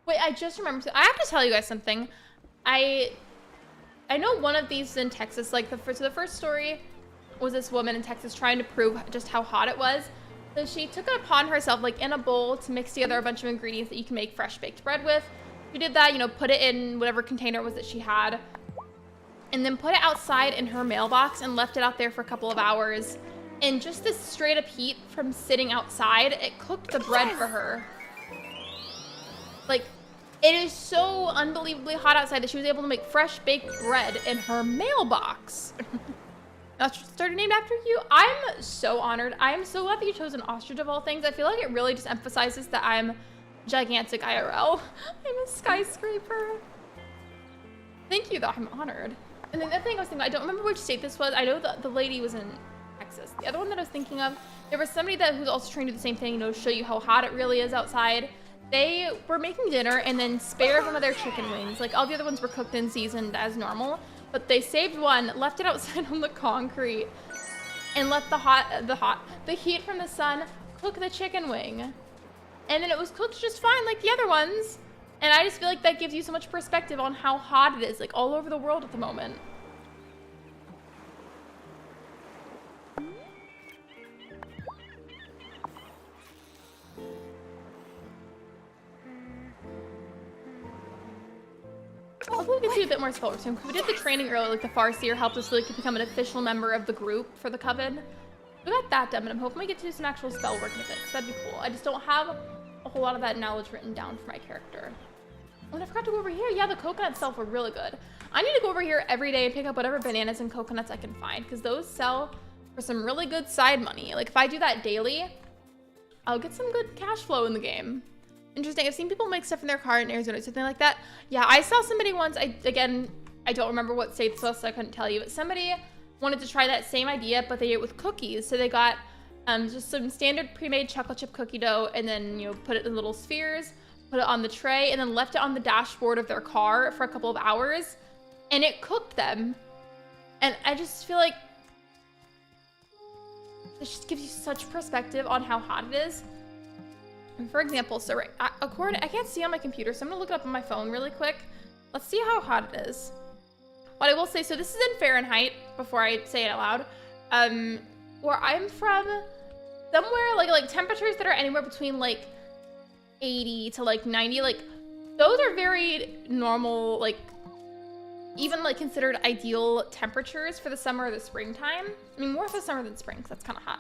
Wait, I just remembered. I have to tell you guys something. I know one of these in Texas. Like the first story was this woman in Texas trying to prove just how hot it was. So she took it upon herself, like in a bowl, to mix together a bunch of ingredients that you can make fresh baked bread with. She did that, you know, put it in whatever container it was that she had, and then put it outside in her mailbox and left it out there for a couple of hours. And just this straight up heat from sitting outside, it cooked the bread for her. Like, it is so unbelievably hot outside that she was able to make fresh baked bread in her mailbox. That's Stardew named after you. I'm so honored. I am so glad that you chose an ostrich of all things. I feel like it really just emphasizes that I'm gigantic IRL. I'm a skyscraper. Thank you though, I'm honored. And then the thing I was thinking, I don't remember which state this was. I know the lady was in Texas. The other one that I was thinking of, there was somebody that who's also trying to do the same thing, you know, show you how hot it really is outside. They were making dinner and then spared one of their chicken wings. Like all the other ones were cooked and seasoned as normal, but they saved one, left it outside on the concrete, and let the heat from the sun cook the chicken wing. And then it was cooked just fine like the other ones. And I just feel like that gives you so much perspective on how hot it is, like all over the world at the moment. Hopefully we can see a bit more spoilers soon. We did the training earlier, like the Farseer helped us so we could become an official member of the group for the Coven. We got that done, but I'm hoping we get to do some actual spell work with it, because that'd be cool. I just don't have a whole lot of that knowledge written down for my character. Oh, and I forgot to go over here. Yeah, the coconuts sell for really good. I need to go over here every day and pick up whatever bananas and coconuts I can find, because those sell for some really good side money. Like if I do that daily, I'll get some good cash flow in the game. Interesting. I've seen people make stuff in their car in Arizona or something like that. Yeah, I saw somebody once. I don't remember what state this was, so I couldn't tell you. But somebody wanted to try that same idea, but they did it with cookies. So they got just some standard pre-made chocolate chip cookie dough, and then put it in little spheres, put it on the tray, and then left it on the dashboard of their car for a couple of hours, and it cooked them. And I just feel like this just gives you such perspective on how hot it is. And for example, so right, I can't see on my computer, so I'm gonna look it up on my phone really quick. Let's see how hot it is. What I will say, so this is in Fahrenheit, before I say it out loud. Where I'm from, somewhere like temperatures that are anywhere between like 80 to like 90, like those are very normal, like even like considered ideal temperatures for the summer or the springtime. I mean, more for summer than spring, because that's kind of hot.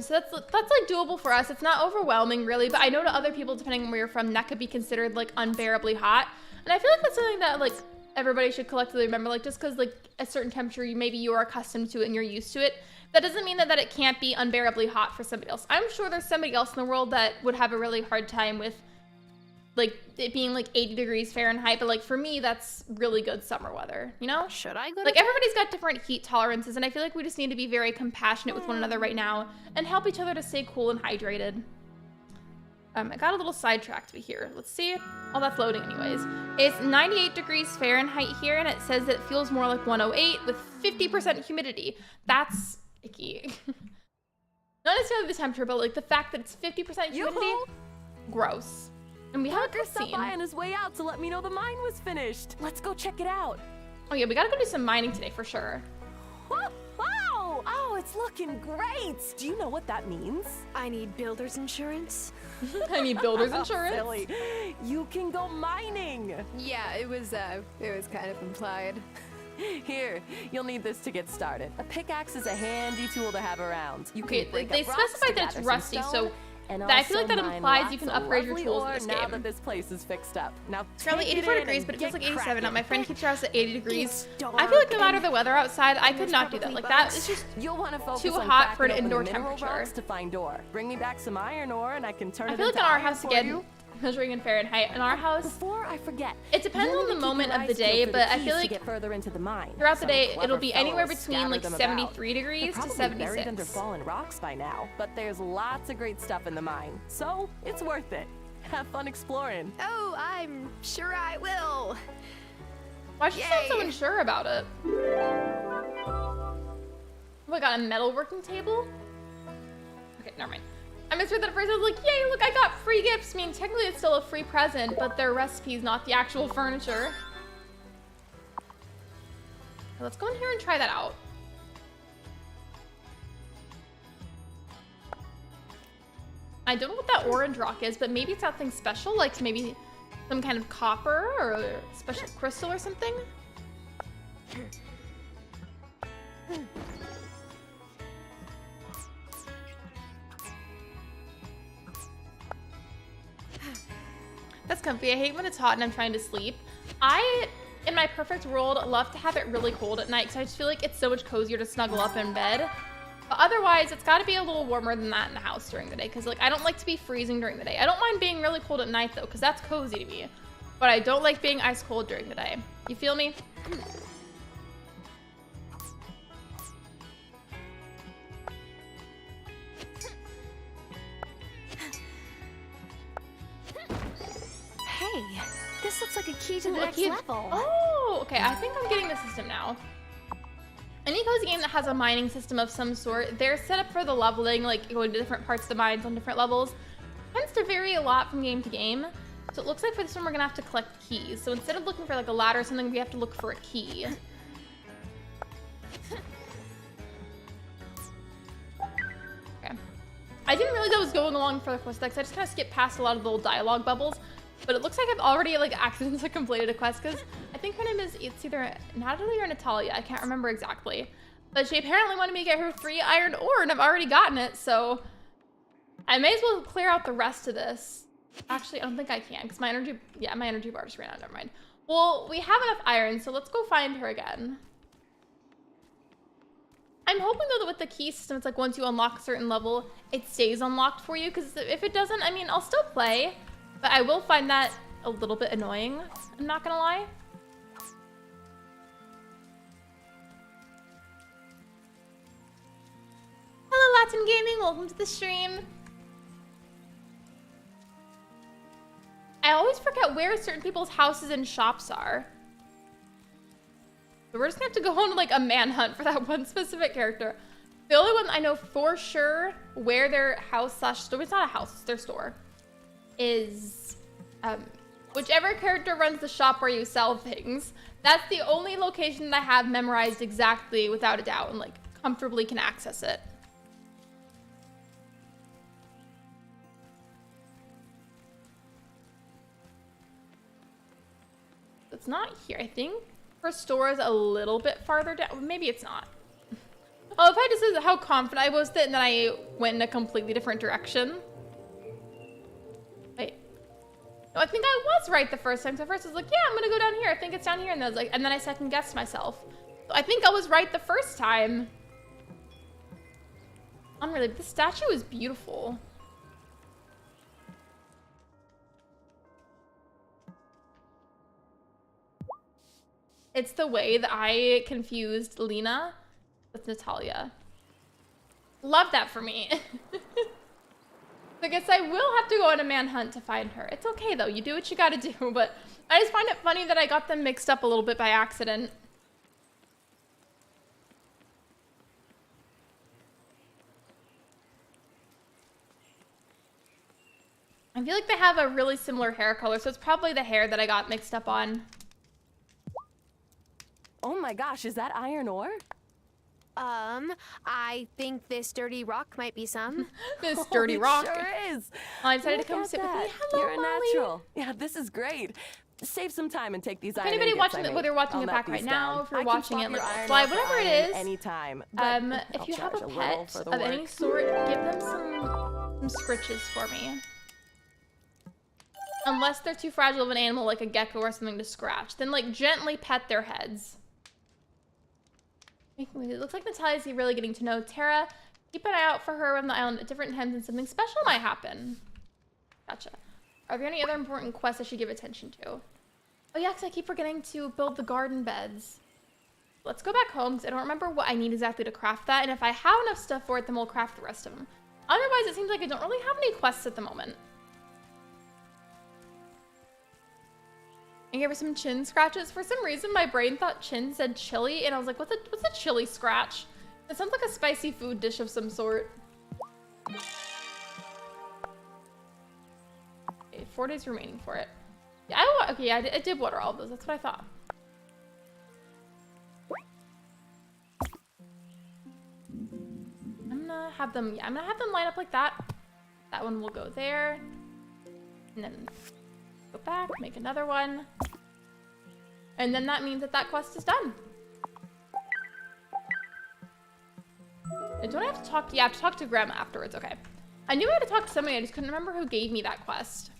So that's like doable for us. It's not overwhelming really, but I know to other people, depending on where you're from, that could be considered like unbearably hot. And I feel like that's something that like everybody should collectively remember, like just because like a certain temperature, maybe you're accustomed to it and you're used to it, that doesn't mean that it can't be unbearably hot for somebody else. I'm sure there's somebody else in the world that would have a really hard time with like it being like 80 degrees Fahrenheit, but like for me, that's really good summer weather, you know? Should I go? Like everybody's got different heat tolerances, and I feel like we just need to be very compassionate with one another right now and help each other to stay cool and hydrated. I got a little sidetracked here. Let's see. Oh, that's loading anyways. It's 98 degrees Fahrenheit here, and it says that it feels more like 108 with 50% humidity. That's icky. Not necessarily the temperature, but like the fact that it's 50% humidity. Gross. And we have a Parker stopped by on his way out to let me know the mine was finished. Let's go check it out. Oh yeah, we gotta go do some mining today for sure. Wow! Oh, it's looking great. Do you know what that means? I need builder's insurance. I need builder's insurance. Silly. You can go mining. Yeah, it was kind of implied. Here, you'll need this to get started. A pickaxe is a handy tool to have around. You Okay, can break they up rocks specified to that it's gather some rusty, stone, so and I feel like that also mine implies you can lots of upgrade your lovely tools in ore this now game. that this place is fixed up. Now It's currently take it 84 in degrees, and but it feels get like 87 now. cracking. My friend keeps her house at 80 degrees. It's I feel like no dark matter the weather outside, I could there's not do that. probably Like that bugs. is just You'll want to focus too on hot for an cracking open indoor the mineral temperature. rocks to find ore. Bring me back some iron ore and I can turn I it feel like into in our iron house for again, you. measuring in Fahrenheit. In our house, Before I forget, it depends you'll on the need to keep moment your of the eyes day, peeled for but the I keys feel to like get further into the mine. throughout the Some day, it'll clever be anywhere fellows between scattered like them 73 about. degrees They're to probably buried under 76. fallen rocks by now, but there's lots of great stuff in the mine, so it's worth it. Have fun exploring. Oh, I'm sure I will. Why should you sound so Yay. unsure about it? Oh, I got a metalworking table? Okay, never mind. I misread that at first. I was like, yay, look, I got free gifts. I mean, technically it's still a free present, but they're recipes, not the actual furniture. Okay, let's go in here and try that out. I don't know what that orange rock is, but maybe it's something special, like maybe some kind of copper or a special crystal or something. That's comfy. I hate when it's hot and I'm trying to sleep. I, in my perfect world, love to have it really cold at night because I just feel like it's so much cozier to snuggle up in bed. But otherwise, it's got to be a little warmer than that in the house during the day because, like, I don't like to be freezing during the day. I don't mind being really cold at night, though, because that's cozy to me. But I don't like being ice cold during the day. You feel me? Hey, this looks like a key to the Ooh, a next key- level. Oh, okay. I think I'm getting the system now. Any cozy game that has a mining system of some sort, they're set up for the leveling, like going to different parts of the mines on different levels. Tends to vary a lot from game to game. So it looks like for this one we're gonna have to collect keys. So instead of looking for like a ladder or something, we have to look for a key. Okay. I didn't realize I was going along for the quest because I just kind of skipped past a lot of the little dialogue bubbles. But it looks like I've already like accidentally completed a quest because I think her name is, it's either Natalie or Natalia. I can't remember exactly. But she apparently wanted me to get her 3 iron ore and I've already gotten it. So I may as well clear out the rest of this. Actually, I don't think I can because my energy, yeah, my energy bar just ran out. Never mind. Well, we have enough iron, so let's go find her again. I'm hoping though that with the key system, it's like once you unlock a certain level, it stays unlocked for you. Because if it doesn't, I mean, I'll still play. But I will find that a little bit annoying, I'm not gonna lie. Hello, Latin Gaming, welcome to the stream. I always forget where certain people's houses and shops are. So we're just gonna have to go on like a manhunt for that one specific character. The only one I know for sure where their house slash store, it's not a house, it's their store, is whichever character runs the shop where you sell things. That's the only location that I have memorized exactly without a doubt and like comfortably can access it. It's not here. I think her store is a little bit farther down. Maybe it's not. Oh, if I just said how confident I was that and then I went in a completely different direction. Wait. No, I think I was right the first time. So first I was like, yeah, I'm gonna go down here. I think it's down here. And then I was like, and then I second guessed myself. So I think I was right the first time. Unrelated. This statue is beautiful. It's the way that I confused Lena with Natalia. Love that for me. I guess I will have to go on a manhunt to find her. It's okay though, you do what you gotta do, but I just find it funny that I got them mixed up a little bit by accident. I feel like they have a really similar hair color, so it's probably the hair that I got mixed up on. Oh my gosh, is that iron ore? I think this dirty rock might be some. This dirty rock. It sure is. I decided Look to come at sit with that. me. Hello, You're a Molly. natural. Yeah, this is great. save some time and take these If iron anybody ingots watching, I whether you're watching I'll it melt back right these now, down. if you're I can watching swap it your like iron live, out for whatever it iron is, anytime. if I'll you have charge a little pet for of the work. any sort, give them some scritches for me. Unless they're too fragile of an animal like a gecko or something to scratch, then like gently pet their heads. It looks like Natalia's really getting to know Tara. Keep an eye out for her on the island at different times and something special might happen. Gotcha. Are there any other important quests I should give attention to? Oh yeah, because I keep forgetting to build the garden beds. Let's go back home because I don't remember what I need exactly to craft that. And if I have enough stuff for it, then we'll craft the rest of them. Otherwise, it seems like I don't really have any quests at the moment. I gave her some chin scratches. For some reason, my brain thought chin said chili, and I was like, what's a chili scratch? It sounds like a spicy food dish of some sort. Okay, 4 days remaining for it. Yeah, I did water all of those. That's what I thought. I'm gonna have them line up like that. That one will go there. And then go back, make another one. And then that means that that quest is done. And don't I have to talk? Yeah, I have to talk to Grandma afterwards. Okay. I knew I had to talk to somebody. I just couldn't remember who gave me that quest.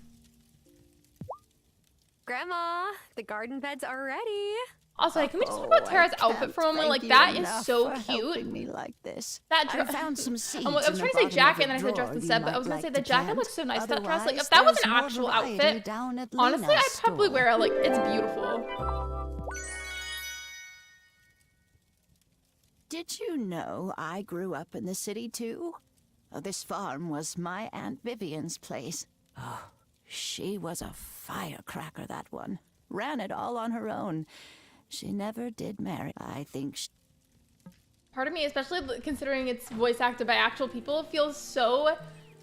Grandma, the garden beds are ready. Also, can we just talk about Tara's outfit for a moment? Like, that is so cute. Me like this. That I found some seeds. I was trying to say jacket, and then I said dress instead, but I was gonna say the jacket looks so nice. That dress, like, if that was an actual outfit, honestly, I'd probably wear it. Like, it's beautiful. Did you know I grew up in the city too? This farm was my Aunt Vivian's place. Oh, she was a firecracker, that one. Ran it all on her own. She never did marry. I think Part of me, especially considering it's voice acted by actual people, feels so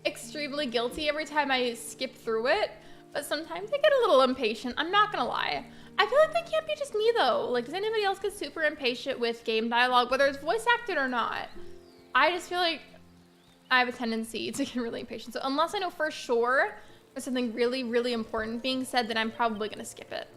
extremely guilty every time I skip through it. But sometimes I get a little impatient. I'm not gonna lie. I feel like that can't be just me though. Like, does anybody else get super impatient with game dialogue, whether it's voice acted or not? I just feel like I have a tendency to get really impatient. So unless I know for sure there's something really, really important being said, then I'm probably gonna skip it.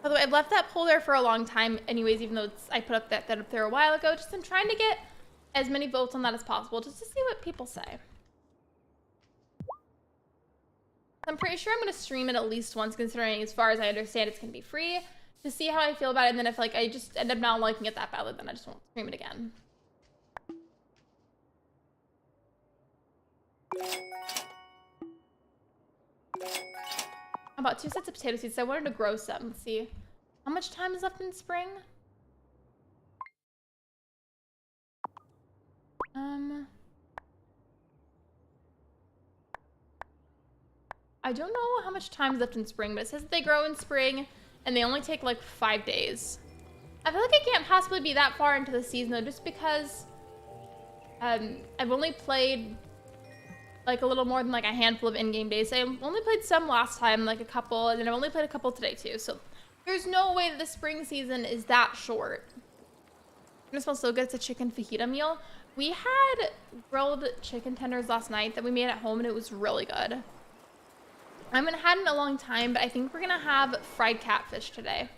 By the way, I've left that poll there for a long time anyways, even though I put up that up there a while ago. Just I'm trying to get as many votes on that as possible, just to see what people say. I'm pretty sure I'm going to stream it at least once, considering as far as I understand it's going to be free, to see how I feel about it. And then if like I just end up not liking it that badly, then I just won't stream it again. About 2 sets of potato seeds. So I wanted to grow some. Let's see. How much time is left in spring? I don't know how much time is left in spring, but it says that they grow in spring and they only take like 5 days. I feel like it can't possibly be that far into the season though, just because I've only played like a little more than like a handful of in-game days. I only played some last time, like a couple, and then I've only played a couple today too. So there's no way that the spring season is that short. It smells so good. It's a chicken fajita meal. We had grilled chicken tenders last night that we made at home, and it was really good. I haven't had it in a long time, but I think we're gonna have fried catfish today.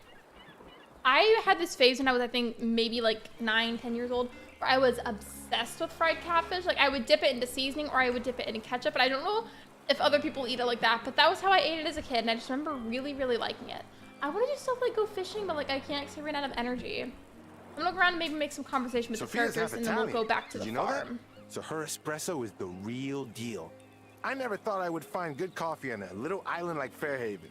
I had this phase when I was, I think, maybe like 9, 10 years old, where I was obsessed with fried catfish. Like, I would dip it into seasoning or I would dip it into ketchup, but I don't know if other people eat it like that, but that was how I ate it as a kid, and I just remember really, really liking it. I want to do stuff like go fishing, but like I can't because I ran out of energy. I'm gonna look around and maybe make some conversation with the characters, and then we'll go back to the farm. So her espresso is the real deal. I never thought I would find good coffee on a little island like Fairhaven.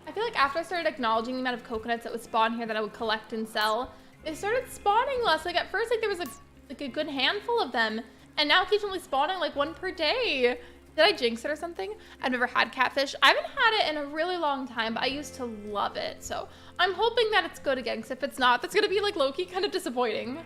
I feel like after I started acknowledging the amount of coconuts that would spawn here that I would collect and sell, they started spawning less. Like at first, like there was like a good handful of them, and now it keeps only spawning like 1 per day. Did I jinx it or something? I've never had catfish. I haven't had it in a really long time, but I used to love it. So I'm hoping that it's good again, because if it's not, that's gonna be like low-key kind of disappointing.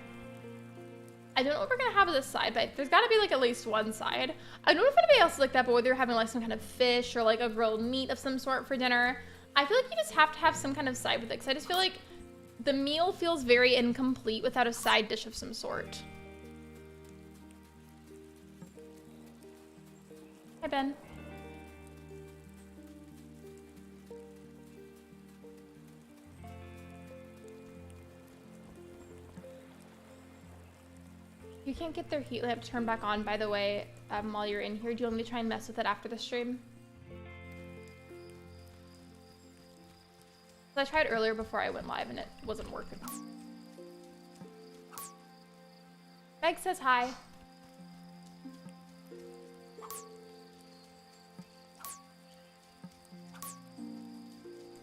I don't know what we're gonna have as a side, but there's gotta be like at least one side. I don't know if anybody else is like that, but whether you're having like some kind of fish or like a grilled meat of some sort for dinner, I feel like you just have to have some kind of side with it, because I just feel like the meal feels very incomplete without a side dish of some sort. Hi, Ben. You can't get their heat lamp turned back on, by the way, while you're in here. Do you want me to try and mess with it after the stream? I tried earlier before I went live and it wasn't working. Meg says hi.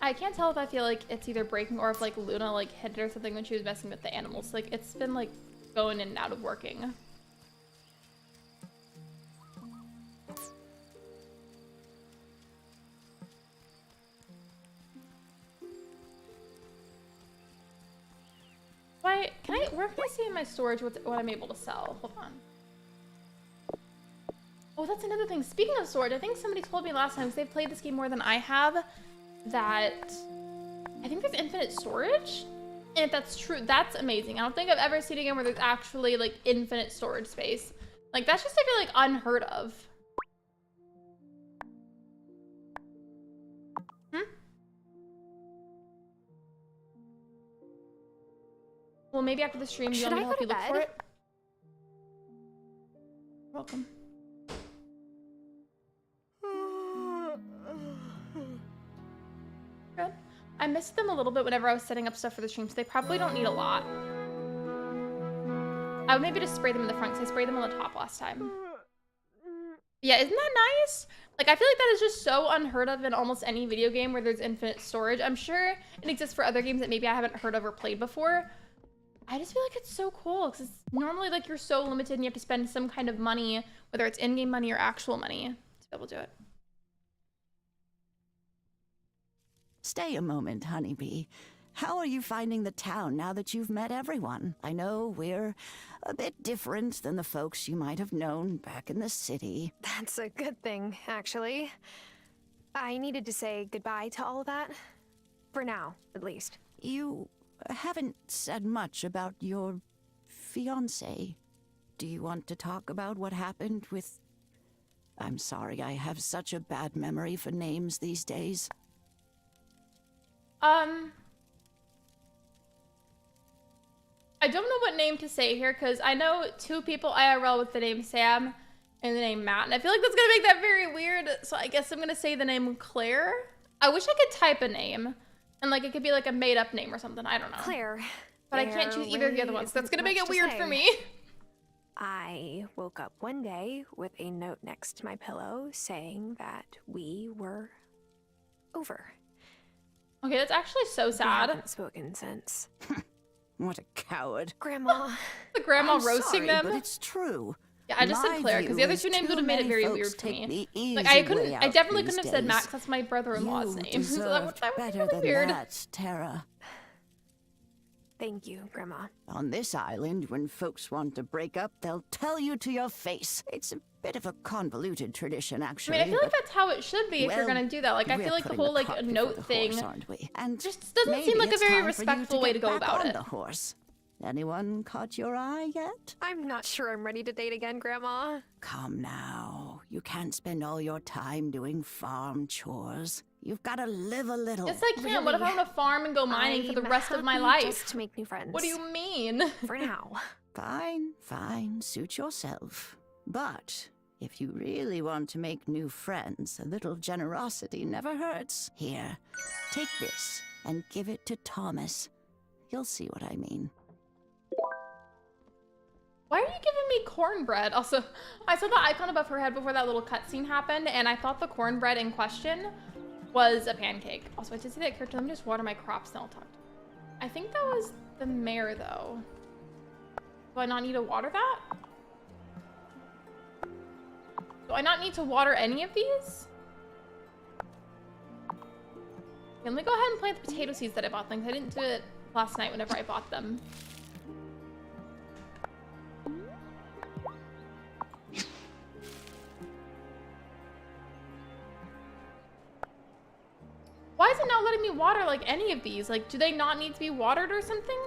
I can't tell if I feel like it's either breaking or if like Luna like hit it or something when she was messing with the animals. Like it's been like going in and out of working. Where can I see in my storage what I'm able to sell? Hold on. Oh, that's another thing. Speaking of storage, I think somebody told me last time, because they've played this game more than I have, that I think there's infinite storage. And if that's true, that's amazing. I don't think I've ever seen a game where there's actually like infinite storage space. Like that's just, I feel like, unheard of. Well, maybe after the stream, you want me to help you look for it? You're welcome. Good. I missed them a little bit whenever I was setting up stuff for the stream, so they probably don't need a lot. I would maybe just spray them in the front, because I sprayed them on the top last time. Yeah, isn't that nice? Like, I feel like that is just so unheard of in almost any video game where there's infinite storage. I'm sure it exists for other games that maybe I haven't heard of or played before. I just feel like it's so cool, because it's normally like you're so limited and you have to spend some kind of money, whether it's in-game money or actual money, to be able to do it. Stay a moment, Honeybee. How are you finding the town now that you've met everyone? I know we're a bit different than the folks you might have known back in the city. That's a good thing, actually. I needed to say goodbye to all of that. For now, at least. You haven't said much about your fiancé. Do you want to talk about what happened with... I'm sorry, I have such a bad memory for names these days. I don't know what name to say here, because I know 2 people IRL with the name Sam and the name Matt, and I feel like that's gonna make that very weird, so I guess I'm gonna say the name Claire. I wish I could type a name, and like it could be like a made-up name or something, I don't know. Claire. But I can't choose either of the other ones, so that's gonna make it weird for me. I woke up one day with a note next to my pillow saying that we were over. Okay, that's actually so sad. We haven't spoken since. What a coward. Grandma. The grandma I'm roasting sorry, them. But it's true. Yeah, I just said Claire, because the other 2 names would have made it very weird to me. Like, I definitely couldn't have said Max, that's my brother-in-law's name. So that would be really weird. That, Tara. Thank you, Grandma. On this island, when folks want to break up, they'll tell you to your face. It's a bit of a convoluted tradition, actually. I mean, I feel like that's how it should be if you're gonna do that. Like, I feel like the whole, like, note thing just doesn't seem like a very respectful way to go about it. The horse. Anyone caught your eye yet? I'm not sure I'm ready to date again, Grandma. Come now. You can't spend all your time doing farm chores. You've got to live a little. Yes, I can. Really? What if I want to farm and go mining for the rest of my life? Just to make new friends. What do you mean? For now. Fine. Suit yourself. But if you really want to make new friends, a little generosity never hurts. Here, take this and give it to Thomas. You'll see what I mean. Why are you giving me cornbread? Also, I saw the icon above her head before that little cutscene happened, and I thought the cornbread in question was a pancake. Also, I did see that character. Let me just water my crops and I'll talk to her. I think that was the mare, though. Do I not need to water that? Do I not need to water any of these? Okay, let me go ahead and plant the potato seeds that I bought them, because I didn't do it last night whenever I bought them. not letting me water like any of these? Like, do they not need to be watered or something?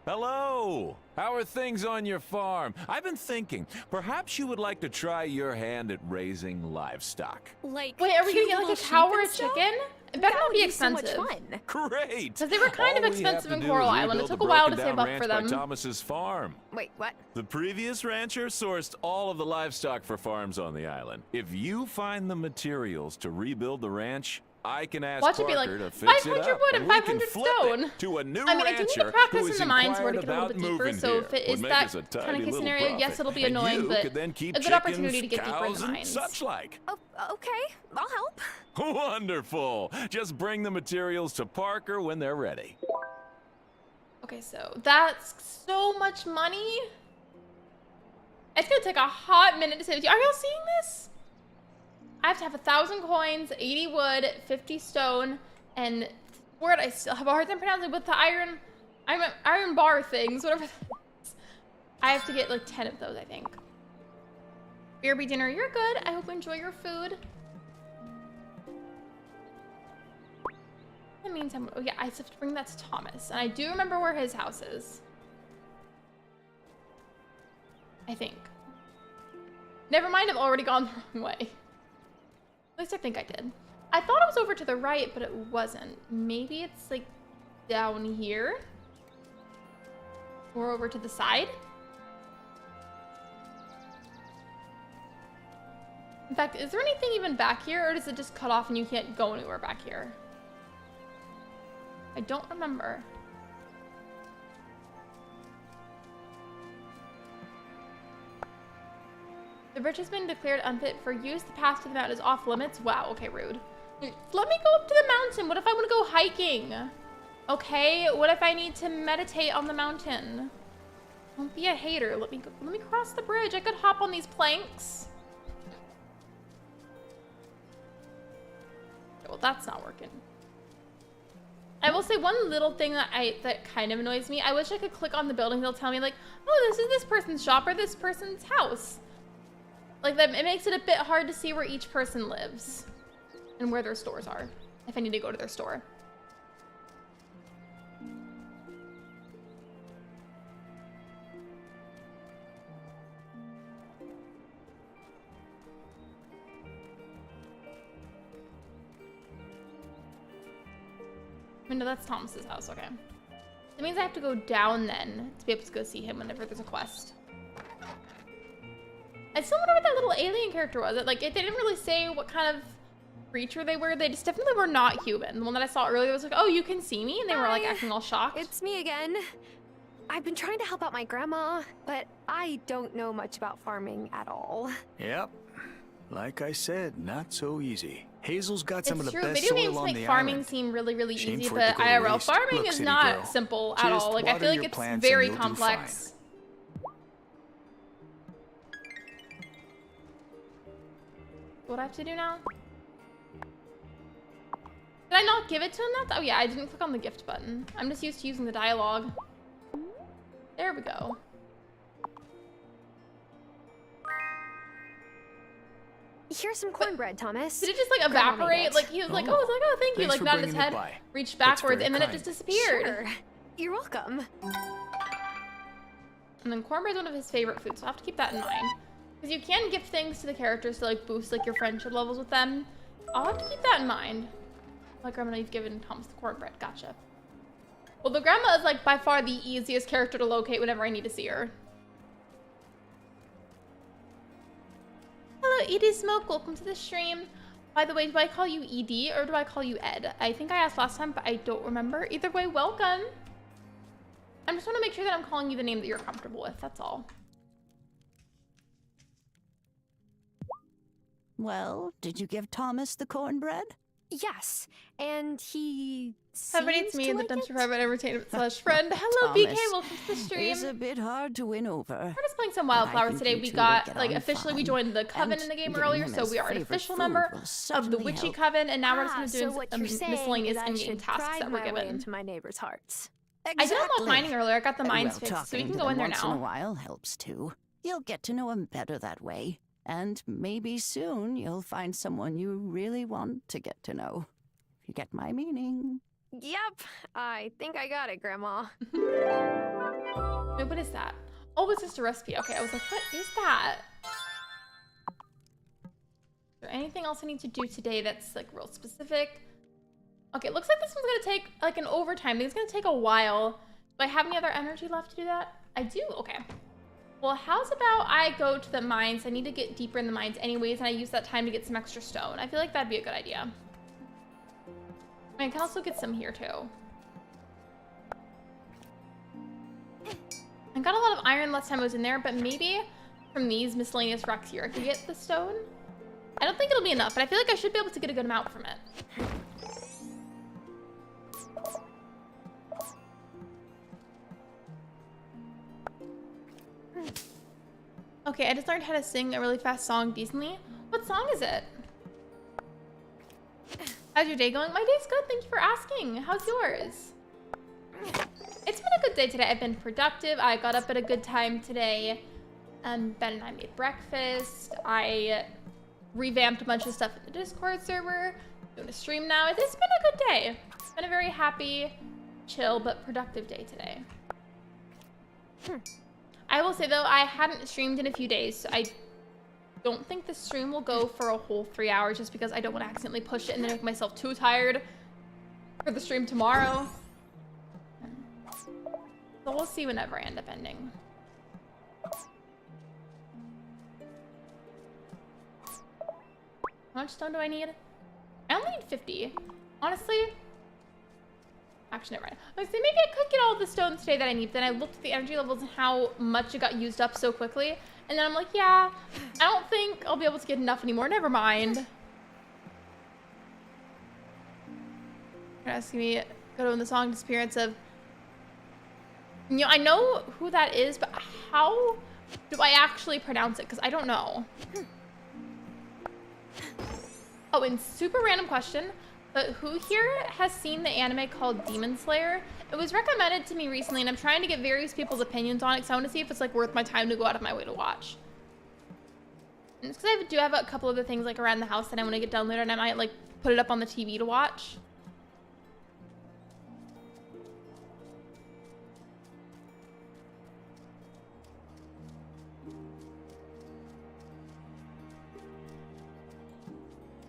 Hello! How are things on your farm? I've been thinking, perhaps you would like to try your hand at raising livestock. Like, wait, are we gonna get like a cow or a stuff? chicken? It better That not would be be so much expensive. fun. Great! Because they were kind of All we have expensive to in do Coral is Island. It rebuild took the a while to broken save down up ranch for by them. Thomas's farm. Wait, what? The previous rancher sourced all of the livestock for farms on the island. If you find the materials to rebuild the ranch, I can ask Watch it be Parker like to fix 500 it up, wood and and we can 500 flip stone. it to a new I mean, I do need rancher to practice who in has the mines where to inquired get a little about bit deeper. moving So here. if it Would is make that us a kind tiny of case little scenario, yes, profit. it'll be And annoying, you but could then keep a good chickens, opportunity to get deeper in cows, the and mines. such like. Oh, okay, I'll help. Wonderful. Just bring the materials to Parker when they're ready. Okay, so that's so much money. It's gonna take a hot minute to save. Are y'all seeing this? I have to have 1,000 coins, 80 wood, 50 stone, and word I still have a hard time pronouncing with the iron bar things, whatever that is. I have to get like 10 of those, I think. BRB dinner, you're good. I hope you enjoy your food. In the meantime, oh yeah, I just have to bring that to Thomas. And I do remember where his house is. I think. Never mind, I've already gone the wrong way. At least I think I did. I thought it was over to the right, but it wasn't. Maybe it's like down here? Or over to the side? In fact, is there anything even back here, or does it just cut off and you can't go anywhere back here? I don't remember. The bridge has been declared unfit for use. The path to the mountain is off limits. Wow, okay, rude. Let me go up to the mountain. What if I want to go hiking? Okay, what if I need to meditate on the mountain? Don't be a hater. Let me cross the bridge. I could hop on these planks. Well, that's not working. I will say one little thing that kind of annoys me. I wish I could click on the building. They'll tell me like, oh, this is this person's shop or this person's house. Like that, it makes it a bit hard to see where each person lives and where their stores are, if I need to go to their store. No, that's Thomas's house, okay. That means I have to go down then to be able to go see him whenever there's a quest. I still wonder what that little alien character was. They didn't really say what kind of creature they were. They just definitely were not human. The one that I saw earlier was like, oh, you can see me? And they were like acting all shocked. It's me again. I've been trying to help out my grandma, but I don't know much about farming at all. Yep. Like I said, not so easy. Hazel's got some of the true. best Video soil games on make the farming island. seem really, really Shame easy, for it to but go to IRL waste. farming Look, is city not girl, simple at just all. Like I water feel like your it's plants very and you'll do complex. What do I have to do now? Did I not give it to him? Oh yeah, I didn't click on the gift button. I'm just used to using the dialogue. There we go. Here's some cornbread, Thomas. Did it just like Grandma made evaporate? it. Like he was like, oh, it's like, oh, thank you. Thanks Like for nodded his bringing it head, by. reached That's backwards, very and then it kind. just disappeared. Sure. You're welcome. And then cornbread is one of his favorite foods, so I have to keep that in mind. Because you can gift things to the characters to like boost like your friendship levels with them. I'll have to keep that in mind. Like grandma, you've given Thomas the cornbread. Gotcha. Well, the grandma is like by far the easiest character to locate whenever I need to see her. Hello, Edie Smoke. Welcome to the stream. By the way, do I call you ED or do I call you Ed? I think I asked last time, but I don't remember. Either way, welcome. I just want to make sure that I'm calling you the name that you're comfortable with. That's all. Well, did you give Thomas the cornbread? Yes, and he Everybody, it's seems me, to the like dumpster it. private entertainment slash friend. Hello, BK. Welcome to the stream. It's a bit hard to win over. We're just playing some but I wildflowers think today. you We two got, will get like, on officially we fine. joined the coven And in the game giving earlier, him so his we are an favorite official food member will of the certainly Witchy help. Coven, and now we're just Ah, going to so do what some you're saying miscellaneous is I in-game should tasks pride that we're my way given. into my neighbors' hearts. I did unlock mining earlier. I got the mines Well, fixed, so we talking can to go them in there once in a now. while helps too. You'll get to know him better that way. And maybe soon you'll find someone you really want to get to know. If you get my meaning. Yep, I think I got it, Grandma. Wait, what is that? Oh, it's just a recipe. Okay, I was like, what is that? Is there anything else I need to do today that's like real specific? Okay, it looks like this one's gonna take like an overtime. I think it's gonna take a while. Do I have any other energy left to do that? I do, okay. Well, how's about I go to the mines? I need to get deeper in the mines anyways, and I use that time to get some extra stone. I feel like that'd be a good idea. I can also get some here too. I got a lot of iron last time I was in there, but maybe from these miscellaneous rocks here I could get the stone. I don't think it'll be enough, but I feel like I should be able to get a good amount from it. Okay, I just learned how to sing a really fast song decently. What song is it? How's your day going? My day's good, thank you for asking. How's yours? It's been a good day today. I've been productive. I got up at a good time today. Ben and I made breakfast. I revamped a bunch of stuff in the Discord server. Doing a stream now. It's been a good day. It's been a very happy, chill, but productive day today. I will say though, I hadn't streamed in a few days, so I don't think the stream will go for a whole 3 hours just because I don't want to accidentally push it and then make myself too tired for the stream tomorrow. So we'll see whenever I end up ending. How much stone do I need? I only need 50. Honestly, actually, never mind. I was saying maybe I could get all the stones today that I need. But then I looked at the energy levels and how much it got used up so quickly. And then I'm like, yeah, I don't think I'll be able to get enough anymore. Never mind. You're asking me, go to the song Disappearance of... You know, I know who that is, but how do I actually pronounce it? Because I don't know. Oh, and super random question. But who here has seen the anime called Demon Slayer? It was recommended to me recently, and I'm trying to get various people's opinions on it because I want to see if it's like worth my time to go out of my way to watch. And it's because I do have a couple other things like around the house that I want to get done later, and I might like put it up on the TV to watch.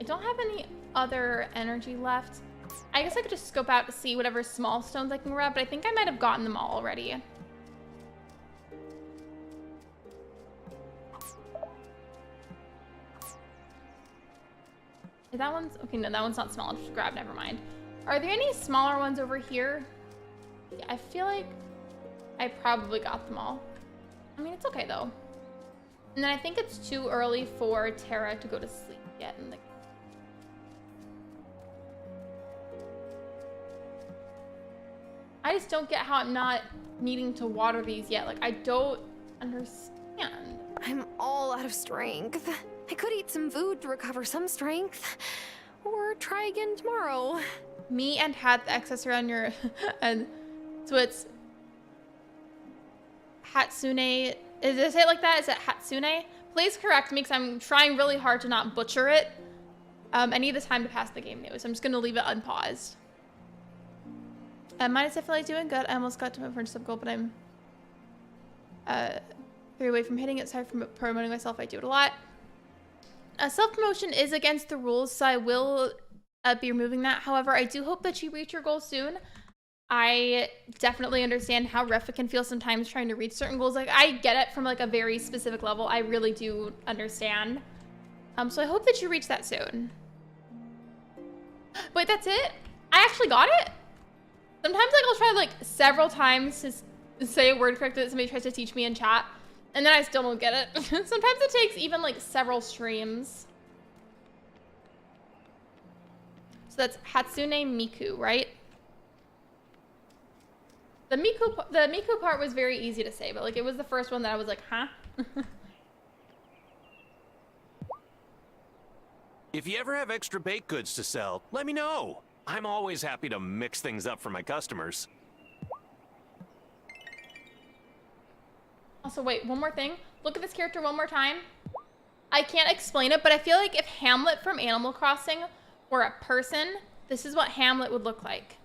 I don't have any other energy left. I guess I could just scope out to see whatever small stones I can grab, but I think I might have gotten them all already. That one's, okay, no, that one's not small. I'll just grab, never mind. Are there any smaller ones over here? Yeah, I feel like I probably got them all. I mean, it's okay though. And then I think it's too early for Tara to go to sleep yet in the game. I just don't get how I'm not needing to water these yet. Like, I don't understand. I'm all out of strength. I could eat some food to recover some strength. Or try again tomorrow. Me and had the excess around your... and so it's... Hatsune... Is it say it like that? Is it Hatsune? Please correct me because I'm trying really hard to not butcher it. I need the time to pass the game news. I'm just going to leave it unpaused. Minus I feel like doing good. I almost got to my first sub-goal, but I'm 3 away from hitting it. Sorry for promoting myself. I do it a lot. Self-promotion is against the rules, so I will be removing that. However, I do hope that you reach your goal soon. I definitely understand how rough it can feel sometimes trying to reach certain goals. Like, I get it from like a very specific level. I really do understand. So I hope that you reach that soon. Wait, that's it? I actually got it? Sometimes like I'll try like several times to say a word correctly that somebody tries to teach me in chat, and then I still don't get it. Sometimes it takes even like several streams. So that's Hatsune Miku, right? The Miku part was very easy to say, but like it was the first one that I was like, huh? If you ever have extra baked goods to sell, let me know. I'm always happy to mix things up for my customers. Also, wait, one more thing. Look at this character one more time. I can't explain it, but I feel like if Hamlet from Animal Crossing were a person, this is what Hamlet would look like.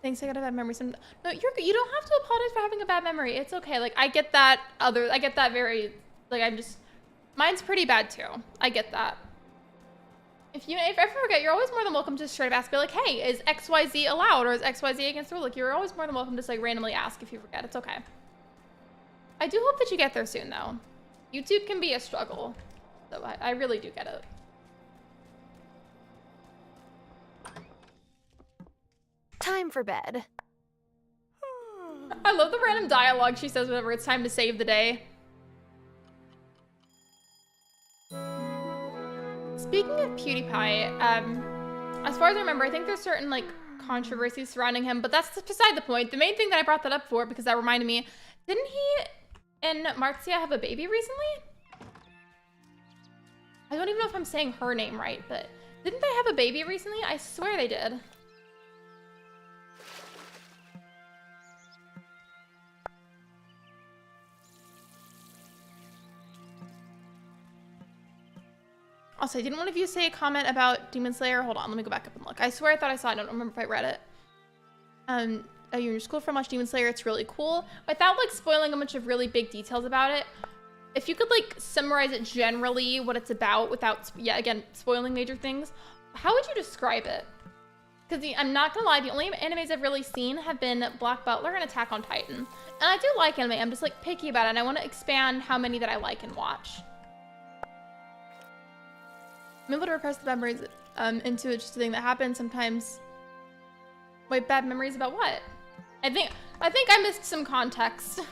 Thanks, I got a bad memory. No, you don't have to apologize for having a bad memory. It's okay. Like, I get that very, like, mine's pretty bad too. I get that. If I forget, you're always more than welcome to straight up ask, be like, hey, is XYZ allowed or is XYZ against the rule? Like, you're always more than welcome to just like randomly ask if you forget. It's okay. I do hope that you get there soon though. YouTube can be a struggle. So I really do get it. Time for bed. I love the random dialogue she says whenever it's time to save the day. Speaking of PewDiePie, as far as I remember, I think there's certain like controversies surrounding him, but that's beside the point. The main thing that I brought that up for, because that reminded me, didn't he and Marcia have a baby recently? I don't even know if I'm saying her name right, but didn't they have a baby recently? I swear they did. Also, didn't one of you say a comment about Demon Slayer? Hold on, let me go back up and look. I swear I thought I saw it. I don't remember if I read it. You're in school for much Demon Slayer. It's really cool. Without like spoiling a bunch of really big details about it, if you could like summarize it generally what it's about without, yeah, again, spoiling major things, how would you describe it? Because I'm not gonna lie, the only animes I've really seen have been Black Butler and Attack on Titan. And I do like anime. I'm just like picky about it, and I want to expand how many that I like and watch. I'm able to repress the memories into it, just a thing that happens sometimes. Wait, bad memories about what? I think I missed some context. To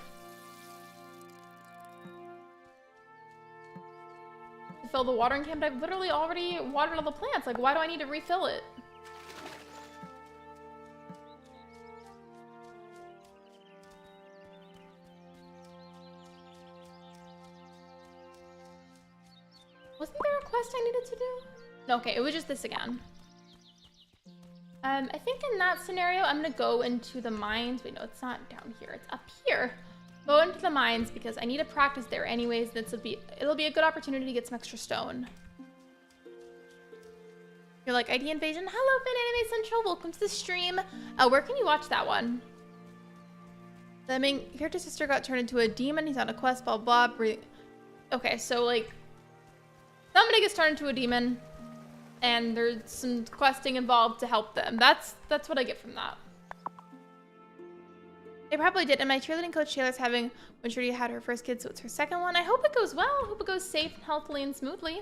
fill the watering can, but I've literally already watered all the plants. Like, why do I need to refill it? Wasn't there a quest I needed to do? No, okay, it was just this again. I think in that scenario, I'm gonna go into the mines. Wait, no, it's not down here. It's up here. Go into the mines because I need to practice there anyways. It'll be a good opportunity to get some extra stone. You're like, ID Invasion. Hello, Fan Anime Central. Welcome to the stream. Where can you watch that one? The main character's sister got turned into a demon. He's on a quest, blah, blah, blah. Okay, so like, somebody gets turned into a demon, and there's some questing involved to help them. That's what I get from that. They probably did. And my cheerleading coach Taylor's having, when Trudy had her first kid, so it's her second one. I hope it goes well. I hope it goes safe, healthily, and smoothly.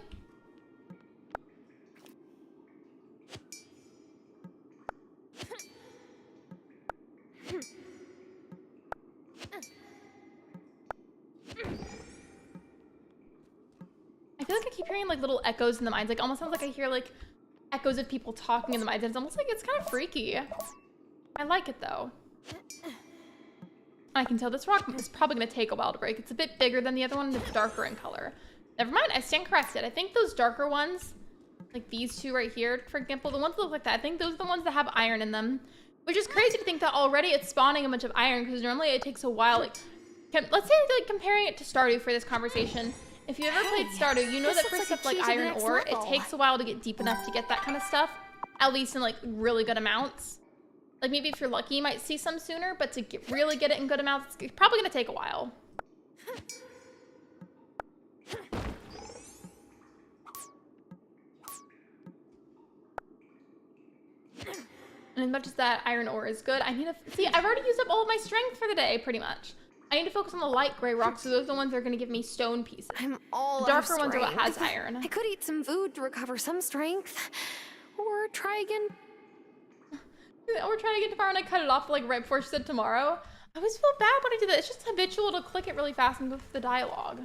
I feel like I keep hearing like little echoes in the mines. Like almost sounds like I hear like echoes of people talking in the mines. It's almost like it's kind of freaky. I like it though. I can tell this rock is probably going to take a while to break. It's a bit bigger than the other one and it's darker in color. Never mind, I stand corrected. I think those darker ones, like these two right here, for example, the ones that look like that, I think those are the ones that have iron in them. Which is crazy to think that already it's spawning a bunch of iron because normally it takes a while. Like, let's say like comparing it to Stardew for this conversation. If you ever played Stardew, you know that for stuff like iron ore, it takes a while to get deep enough to get that kind of stuff. At least in like really good amounts. Like maybe if you're lucky, you might see some sooner, but to really get it in good amounts, it's probably gonna take a while. And as much as that iron ore is good, I need to, see, I've already used up all of my strength for the day, pretty much. I need to focus on the light gray rocks, so those are the ones that are gonna give me stone pieces. I'm all the darker ones are what has iron. I could eat some food to recover some strength. Or try again. Or try to get tomorrow and I cut it off like right before she said tomorrow. I always feel bad when I do that. It's just habitual to click it really fast and go through the dialogue.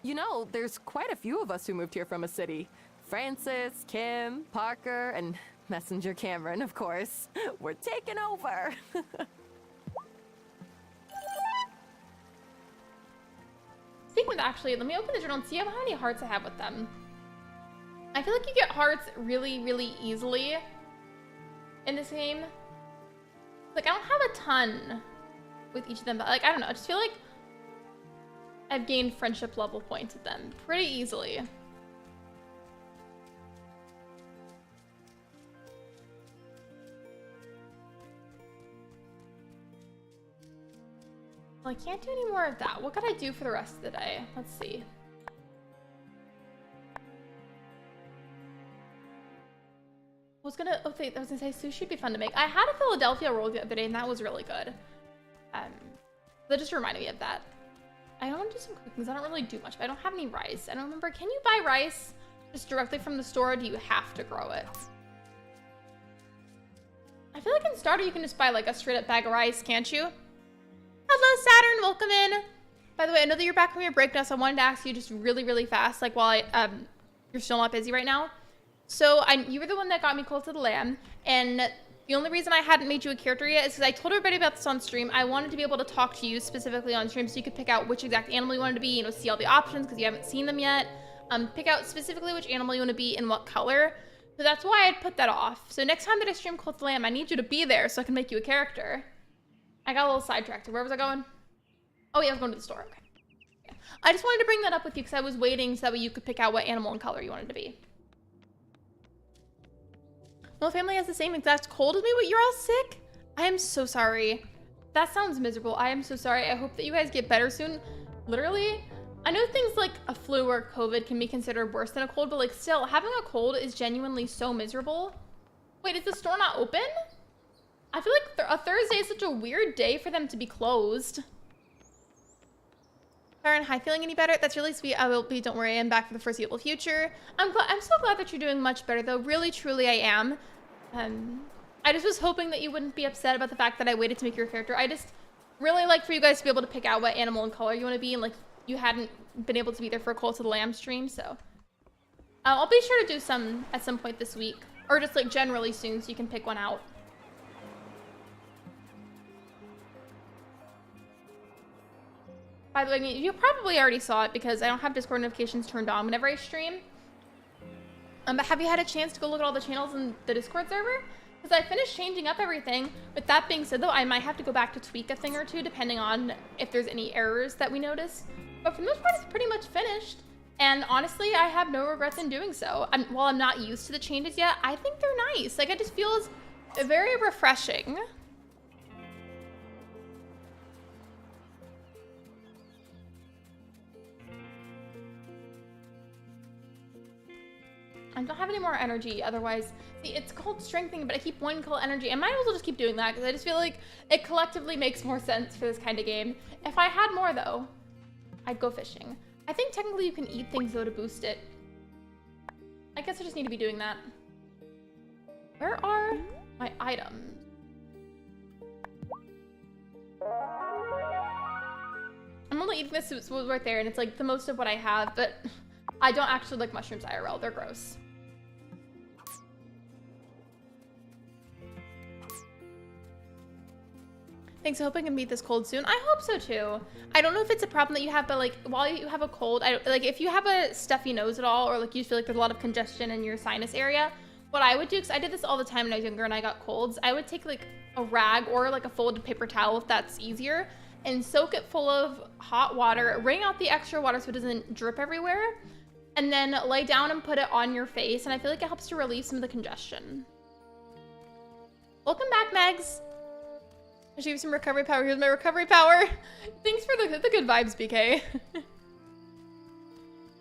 You know, there's quite a few of us who moved here from a city. Francis, Kim, Parker, and Messenger Cameron, of course. We're taking over. Speaking of actually, let me open the journal and see how many hearts I have with them. I feel like you get hearts really, really easily in this game. Like, I don't have a ton with each of them, but like, I don't know. I just feel like I've gained friendship level points with them pretty easily. Well, I can't do any more of that. What could I do for the rest of the day? Let's see. I was gonna say sushi would be fun to make. I had a Philadelphia roll the other day and that was really good. That just reminded me of that. I want to do some cooking. I don't really do much, but I don't have any rice. I don't remember. Can you buy rice just directly from the store, or do you have to grow it? I feel like in Stardew you can just buy like a straight up bag of rice, can't you? Hello, Saturn. Welcome in. By the way, I know that you're back from your break now, so I wanted to ask you just really, really fast, like while you're still not busy right now. So you were the one that got me Cult of the Lamb, and the only reason I hadn't made you a character yet is because I told everybody about this on stream. I wanted to be able to talk to you specifically on stream so you could pick out which exact animal you wanted to be, you know, see all the options because you haven't seen them yet. Pick out specifically which animal you want to be and what color. So that's why I'd put that off. So next time that I stream Cult of the Lamb, I need you to be there so I can make you a character. I got a little sidetracked. Where was I going? Oh yeah, I was going to the store. Okay. Yeah. I just wanted to bring that up with you because I was waiting so that way you could pick out what animal and color you wanted to be. No family has the same exact cold as me. What, you're all sick? I am so sorry. That sounds miserable. I am so sorry. I hope that you guys get better soon. Literally, I know things like a flu or COVID can be considered worse than a cold, but like still, having a cold is genuinely so miserable. Wait, is the store not open? I feel like a Thursday is such a weird day for them to be closed. Karen, hi, feeling any better? That's really sweet. I will be, don't worry, I'm back for the foreseeable future. I'm so glad that you're doing much better though. Really, truly, I am. I just was hoping that you wouldn't be upset about the fact that I waited to make your character. I just really like for you guys to be able to pick out what animal and color you want to be, and like you hadn't been able to be there for a Cult of the Lamb stream, so. I'll be sure to do some at some point this week, or just like generally soon so you can pick one out. By the way, you probably already saw it because I don't have Discord notifications turned on whenever I stream. But have you had a chance to go look at all the channels in the Discord server? Because I finished changing up everything. With that being said, though, I might have to go back to tweak a thing or two depending on if there's any errors that we notice. But for the most part, it's pretty much finished. And honestly, I have no regrets in doing so. While I'm not used to the changes yet, I think they're nice. Like, it just feels very refreshing. I don't have any more energy, otherwise, see, it's called strengthening, but I keep wanting to call energy. I might as well just keep doing that, because I just feel like it collectively makes more sense for this kind of game. If I had more, though, I'd go fishing. I think technically you can eat things, though, to boost it. I guess I just need to be doing that. Where are my items? I'm only eating this right there, and it's like the most of what I have, but I don't actually like mushrooms IRL. They're gross. Thanks, I hope I can beat this cold soon. I hope so too. I don't know if it's a problem that you have, but like while you have a cold, like if you have a stuffy nose at all, or like you feel like there's a lot of congestion in your sinus area, what I would do, because I did this all the time when I was younger and I got colds, I would take like a rag or like a folded paper towel if that's easier, and soak it full of hot water, wring out the extra water so it doesn't drip everywhere, and then lay down and put it on your face, and I feel like it helps to relieve some of the congestion. Welcome back, Megs. I should give some recovery power. Here's my recovery power. Thanks for the good vibes, BK.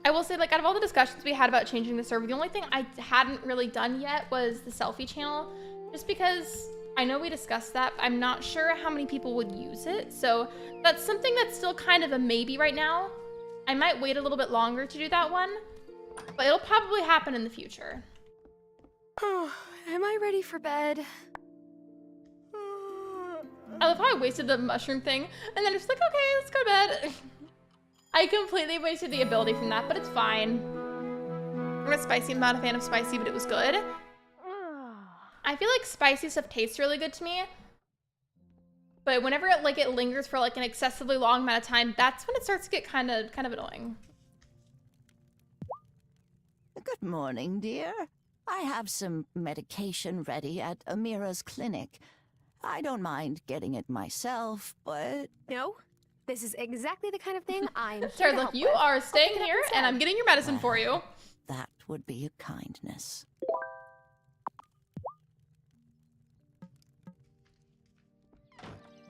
I will say, like, out of all the discussions we had about changing the server, the only thing I hadn't really done yet was the selfie channel, just because I know we discussed that. I'm not sure how many people would use it, so that's something that's still kind of a maybe right now. I might wait a little bit longer to do that one, but it'll probably happen in the future. Oh, am I ready for bed? I love how I wasted the mushroom thing, and then it's like, okay, let's go to bed. I completely wasted the ability from that, but it's fine. I'm not spicy. I'm not a fan of spicy, but it was good. I feel like spicy stuff tastes really good to me, but whenever it lingers for like an excessively long amount of time, that's when it starts to get kind of annoying. Good morning, dear. I have some medication ready at Amira's clinic. I don't mind getting it myself, but... No, this is exactly the kind of thing I'm here Sorry, to look, help you with. are I'll staying pick it up here, instead. and I'm getting your medicine for you. That would be a kindness.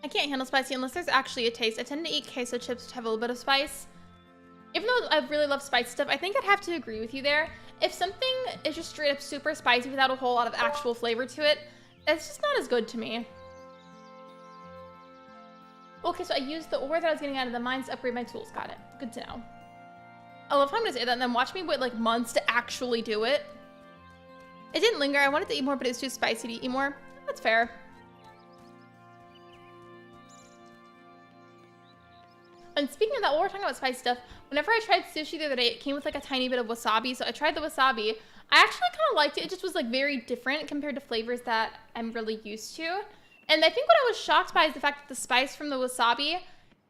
I can't handle spicy unless there's actually a taste. I tend to eat queso chips which have a little bit of spice. Even though I really love spicy stuff, I think I'd have to agree with you there. If something is just straight up super spicy without a whole lot of actual flavor to it, it's just not as good to me. Okay, so I used the ore that I was getting out of the mines to upgrade my tools. Got it. Good to know. I love how I'm gonna say that and then watch me wait like months to actually do it. It didn't linger. I wanted to eat more, but it was too spicy to eat more. That's fair. And speaking of that, while we're talking about spicy stuff, whenever I tried sushi the other day, it came with like a tiny bit of wasabi. So I tried the wasabi. I actually kind of liked it. It just was like very different compared to flavors that I'm really used to. And I think what I was shocked by is the fact that the spice from the wasabi,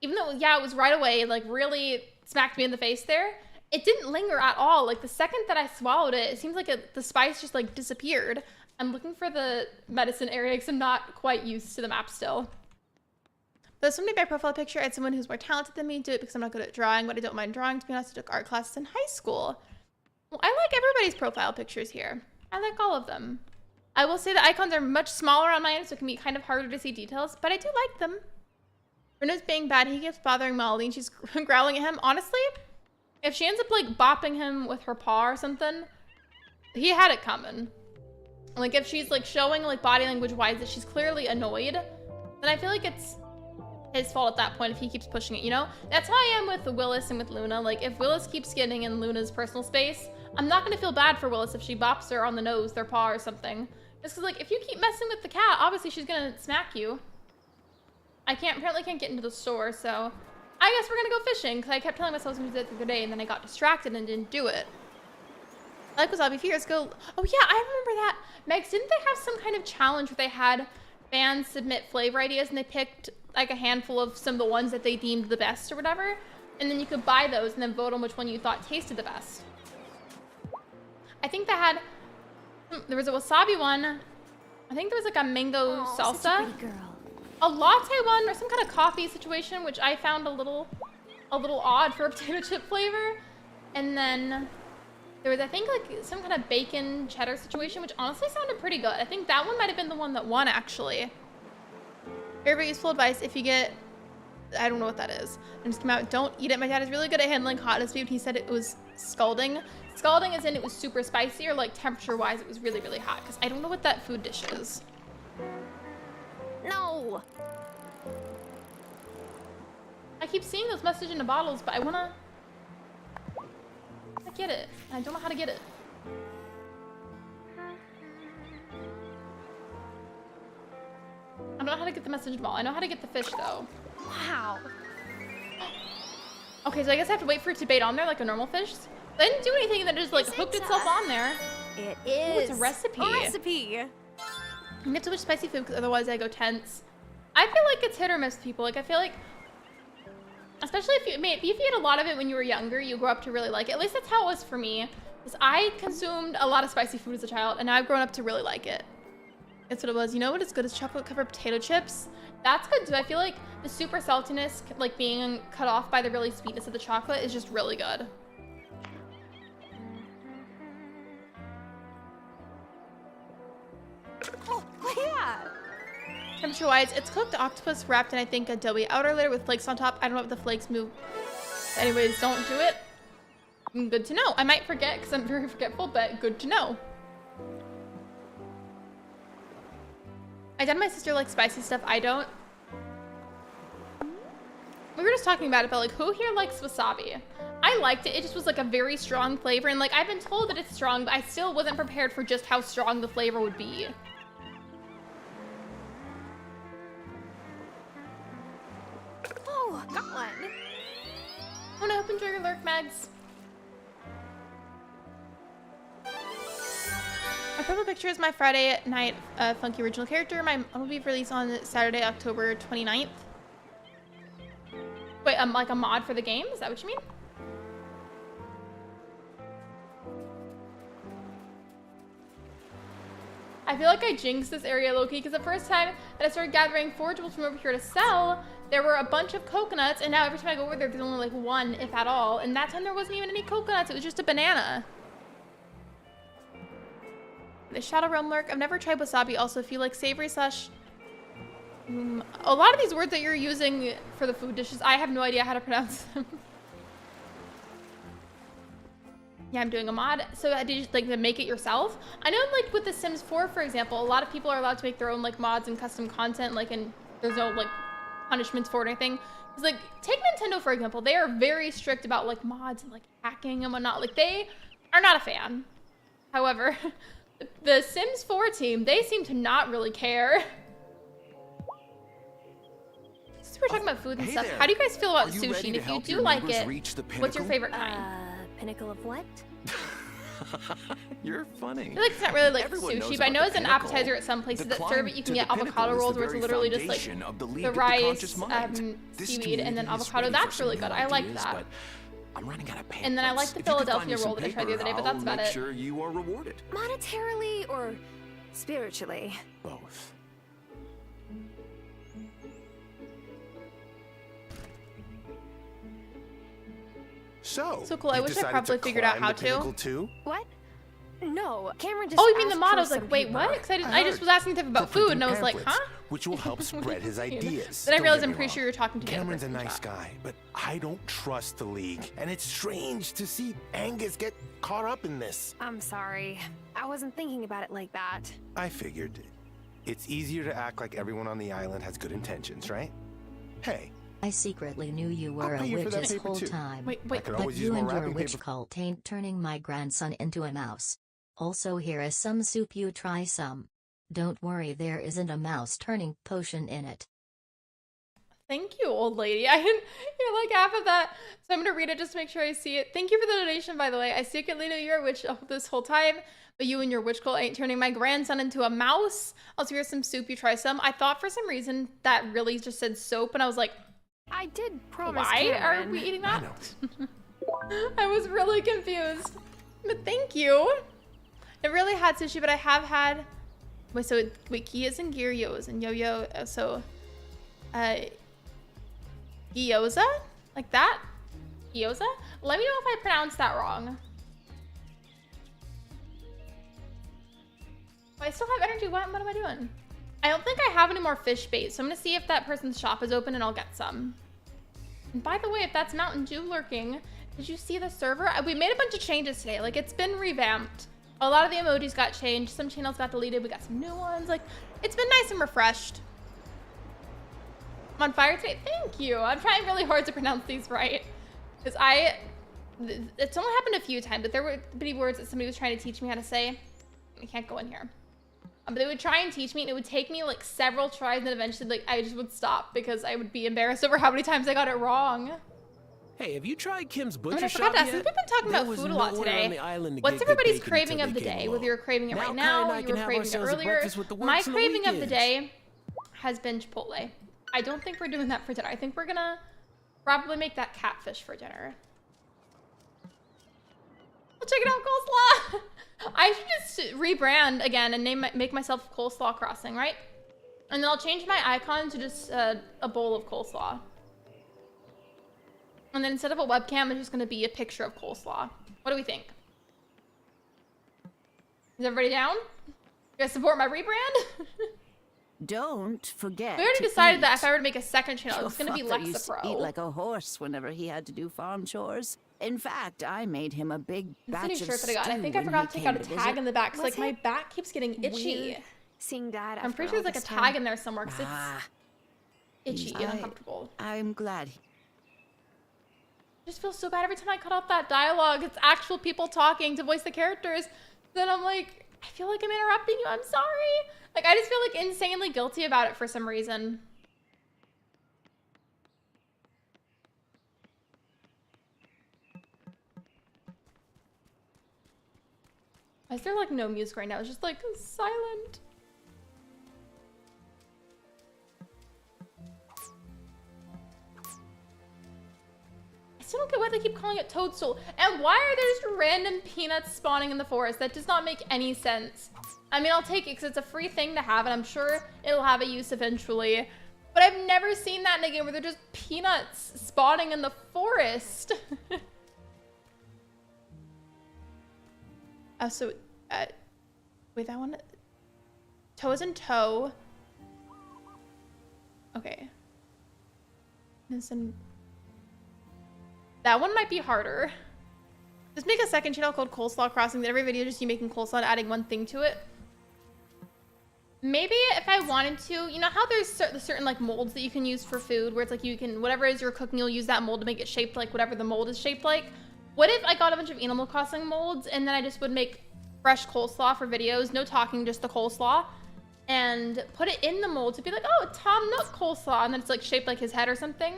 even though, yeah, it was right away, like really smacked me in the face there, it didn't linger at all. Like the second that I swallowed it, it seems like the spice just like disappeared. I'm looking for the medicine area because I'm not quite used to the map still. Though somebody by profile picture, I had someone who's more talented than me do it because I'm not good at drawing, but I don't mind drawing. To be honest, I took art classes in high school. Well, I like everybody's profile pictures here. I like all of them. I will say the icons are much smaller on my end, so it can be kind of harder to see details, but I do like them. Rena's being bad. He keeps bothering Molly, and she's growling at him. Honestly, if she ends up like bopping him with her paw or something, he had it coming. Like if she's like showing like body language wise that she's clearly annoyed, then I feel like it's his fault at that point if he keeps pushing it, you know? That's how I am with Willis and with Luna. Like if Willis keeps getting in Luna's personal space, I'm not gonna feel bad for Willis if she bops her on the nose, their paw or something. Just cause like if you keep messing with the cat, obviously she's gonna smack you. I apparently can't get into the store, so I guess we're gonna go fishing because I kept telling myself I was gonna do that the other day and then I got distracted and didn't do it. I like wasabi. Fears go. Oh yeah, I remember that. Megs, didn't they have some kind of challenge where they had fans submit flavor ideas and they picked like a handful of some of the ones that they deemed the best or whatever, and then you could buy those and then vote on which one you thought tasted the best. I think they had, there was a wasabi one. I think there was like a mango salsa, such a pretty girl. A latte one, or some kind of coffee situation, which I found a little odd for a potato chip flavor. And then there was, I think, like some kind of bacon cheddar situation, which honestly sounded pretty good. I think that one might have been the one that won, actually. Very useful advice if you get, I don't know what that is. I just came out, don't eat it. My dad is really good at handling hotness food. He said it was scalding. Scalding as in it was super spicy, or like temperature wise it was really, really hot. Because I don't know what that food dish is. No! I keep seeing those messages in the bottles, but I wanna get it. I don't know how to get it. I don't know how to get the message ball. I know how to get the fish though. Wow. Okay, so I guess I have to wait for it to bait on there like a normal fish. I didn't do anything that just like hooked itself on there. It is. Ooh, it's a recipe. A recipe. I have too much spicy food because otherwise I go tense. I feel like it's hit or miss, people. Like I feel like, especially if you eat a lot of it when you were younger, you grow up to really like it. At least that's how it was for me. Because I consumed a lot of spicy food as a child, and now I've grown up to really like it. That's what it was. You know what is good as chocolate covered potato chips? That's good too. I feel like the super saltiness, like being cut off by the really sweetness of the chocolate, is just really good. Oh, yeah. Temperature wise, it's cooked octopus wrapped in I think adobe outer layer with flakes on top. I don't know if the flakes move. Anyways, don't do it. Good to know. I might forget because I'm very forgetful, but good to know. I done my sister likes spicy stuff. I don't. We were just talking about it, but like who here likes wasabi? I liked it. It just was like a very strong flavor, and like I've been told that it's strong, but I still wasn't prepared for just how strong the flavor would be. Oh, got one. Oh no, hope you enjoy your lurk, Mags. My purple picture is my Friday night funky original character. My will be released on Saturday, October 29th. Wait, like a mod for the game? Is that what you mean? I feel like I jinxed this area low-key because the first time that I started gathering forageables from over here to sell, there were a bunch of coconuts, and now every time I go over there, there's only like one, if at all. And that time there wasn't even any coconuts, it was just a banana. The Shadow Realm Lurk. I've never tried wasabi. Also feel like savory slash... a lot of these words that you're using for the food dishes, I have no idea how to pronounce them. Yeah, I'm doing a mod. So did you like to make it yourself? I know like with The Sims 4, for example, a lot of people are allowed to make their own like mods and custom content, like, and there's no like punishments for it or anything. It's like, take Nintendo, for example. They are very strict about like mods and like hacking and whatnot. Like they are not a fan. However, the Sims 4 team, they seem to not really care. Since we're talking about food and stuff, how do you guys feel about sushi? And if you do like it, what's your favorite kind? Pinnacle of what? You're funny. I feel like it's not really like sushi, but I know it's an appetizer at some places that serve it. You can get avocado rolls where it's literally just like the rice, seaweed, and then avocado. That's really good. I like that. I'm running out of paint. And then I like the Philadelphia roll that I tried the other day, but that's about it. Make sure you are rewarded. Monetarily or spiritually? Both. So cool. I wish I probably figured out how to. Too? What? No, Cameron just. Oh, you mean the asked mod? for I was like, some wait, humor. what? Because I just was asking him about food, and I was like, huh? Which will help spread his ideas. Then I Don't realized get I'm me pretty wrong. sure you're talking to me. Cameron's a nice guy, but I don't trust the League. And it's strange to see Angus get caught up in this. I'm sorry. I wasn't thinking about it like that. I figured. It's easier to act like everyone on the island has good intentions, right? Hey. I secretly knew you were a witch this whole time. Wait. But you and your witch cult ain't turning my grandson into a mouse. Also, here is some soup, you try some. Don't worry, there isn't a mouse turning potion in it. Thank you, old lady. I didn't hear like half of that, so I'm gonna read it just to make sure I see it. Thank you for the donation, by the way. I secretly knew you were a witch this whole time, but you and your witch cult ain't turning my grandson into a mouse. Also, here's some soup, you try some. I thought for some reason that really just said soap, and I was like, I did promise. Why Cameron. are we eating that? I was really confused. But thank you. It really had sushi, but I have had. Wait, so Kias and gyros and yo-yo. So, gyoza, like that. Gyoza. Let me know if I pronounced that wrong. Oh, I still have energy. What am I doing? I don't think I have any more fish bait, so I'm gonna see if that person's shop is open and I'll get some. And by the way, if that's Mountain Dew lurking, did you see the server? We made a bunch of changes today. Like, it's been revamped. A lot of the emojis got changed. Some channels got deleted. We got some new ones. Like, it's been nice and refreshed. I'm on fire today. Thank you. I'm trying really hard to pronounce these right. Because it's only happened a few times, but there were many words that somebody was trying to teach me how to say. I can't go in here. But they would try and teach me, and it would take me like several tries, and then eventually like I just would stop because I would be embarrassed over how many times I got it wrong. Hey, have you tried Kim's And Butcher I Shop forgot to ask, yet? since we've been talking about food a lot today, what's everybody's craving of the day? Whether you're craving it right now, or you were craving it earlier. My craving of the day has been Chipotle. I don't think we're doing that for dinner. I think we're gonna probably make that catfish for dinner. Well, check it out, coleslaw. I should just rebrand again and make myself Coleslaw Crossing, right? And then I'll change my icon to just a bowl of coleslaw. And then instead of a webcam, it's just gonna be a picture of coleslaw. What do we think? Is everybody down? You guys support my rebrand? Don't forget. We already decided that if I were to make a second channel, it was gonna be Your father used Lexa to Pro. eat like a horse whenever he had to do farm chores. In fact, I made him a big batch of shirt that I got. I stew think I when forgot he to take out a came to tag visit. in the back because Was like my it back keeps getting itchy. Weird seeing Dad I'm after pretty sure all there's like a this tag time. in there somewhere because it's itchy and uncomfortable. I'm glad. I just feel so bad every time I cut off that dialogue. It's actual people talking to voice the characters. Then I'm like, I feel like I'm interrupting you. I'm sorry. Like, I just feel like insanely guilty about it for some reason. Why is there like no music right now? It's just like silent. I still don't get they keep calling it toadstool. And why are there just random peanuts spawning in the forest? That does not make any sense. I mean, I'll take it because it's a free thing to have, and I'm sure it'll have a use eventually. But I've never seen that in a game where they're just peanuts spawning in the forest. Wait, that one? Toes and toe. Okay. Listen. That one might be harder. Just make a second channel called Coleslaw Crossing. That every video just you making coleslaw and adding one thing to it. Maybe if I wanted to, you know how there's certain like molds that you can use for food where it's like you can, whatever it is you're cooking, you'll use that mold to make it shaped like whatever the mold is shaped like. What if I got a bunch of Animal Crossing molds and then I just would make fresh coleslaw for videos, no talking, just the coleslaw, and put it in the mold to be like, oh, Tom Nook coleslaw, and then it's like shaped like his head or something.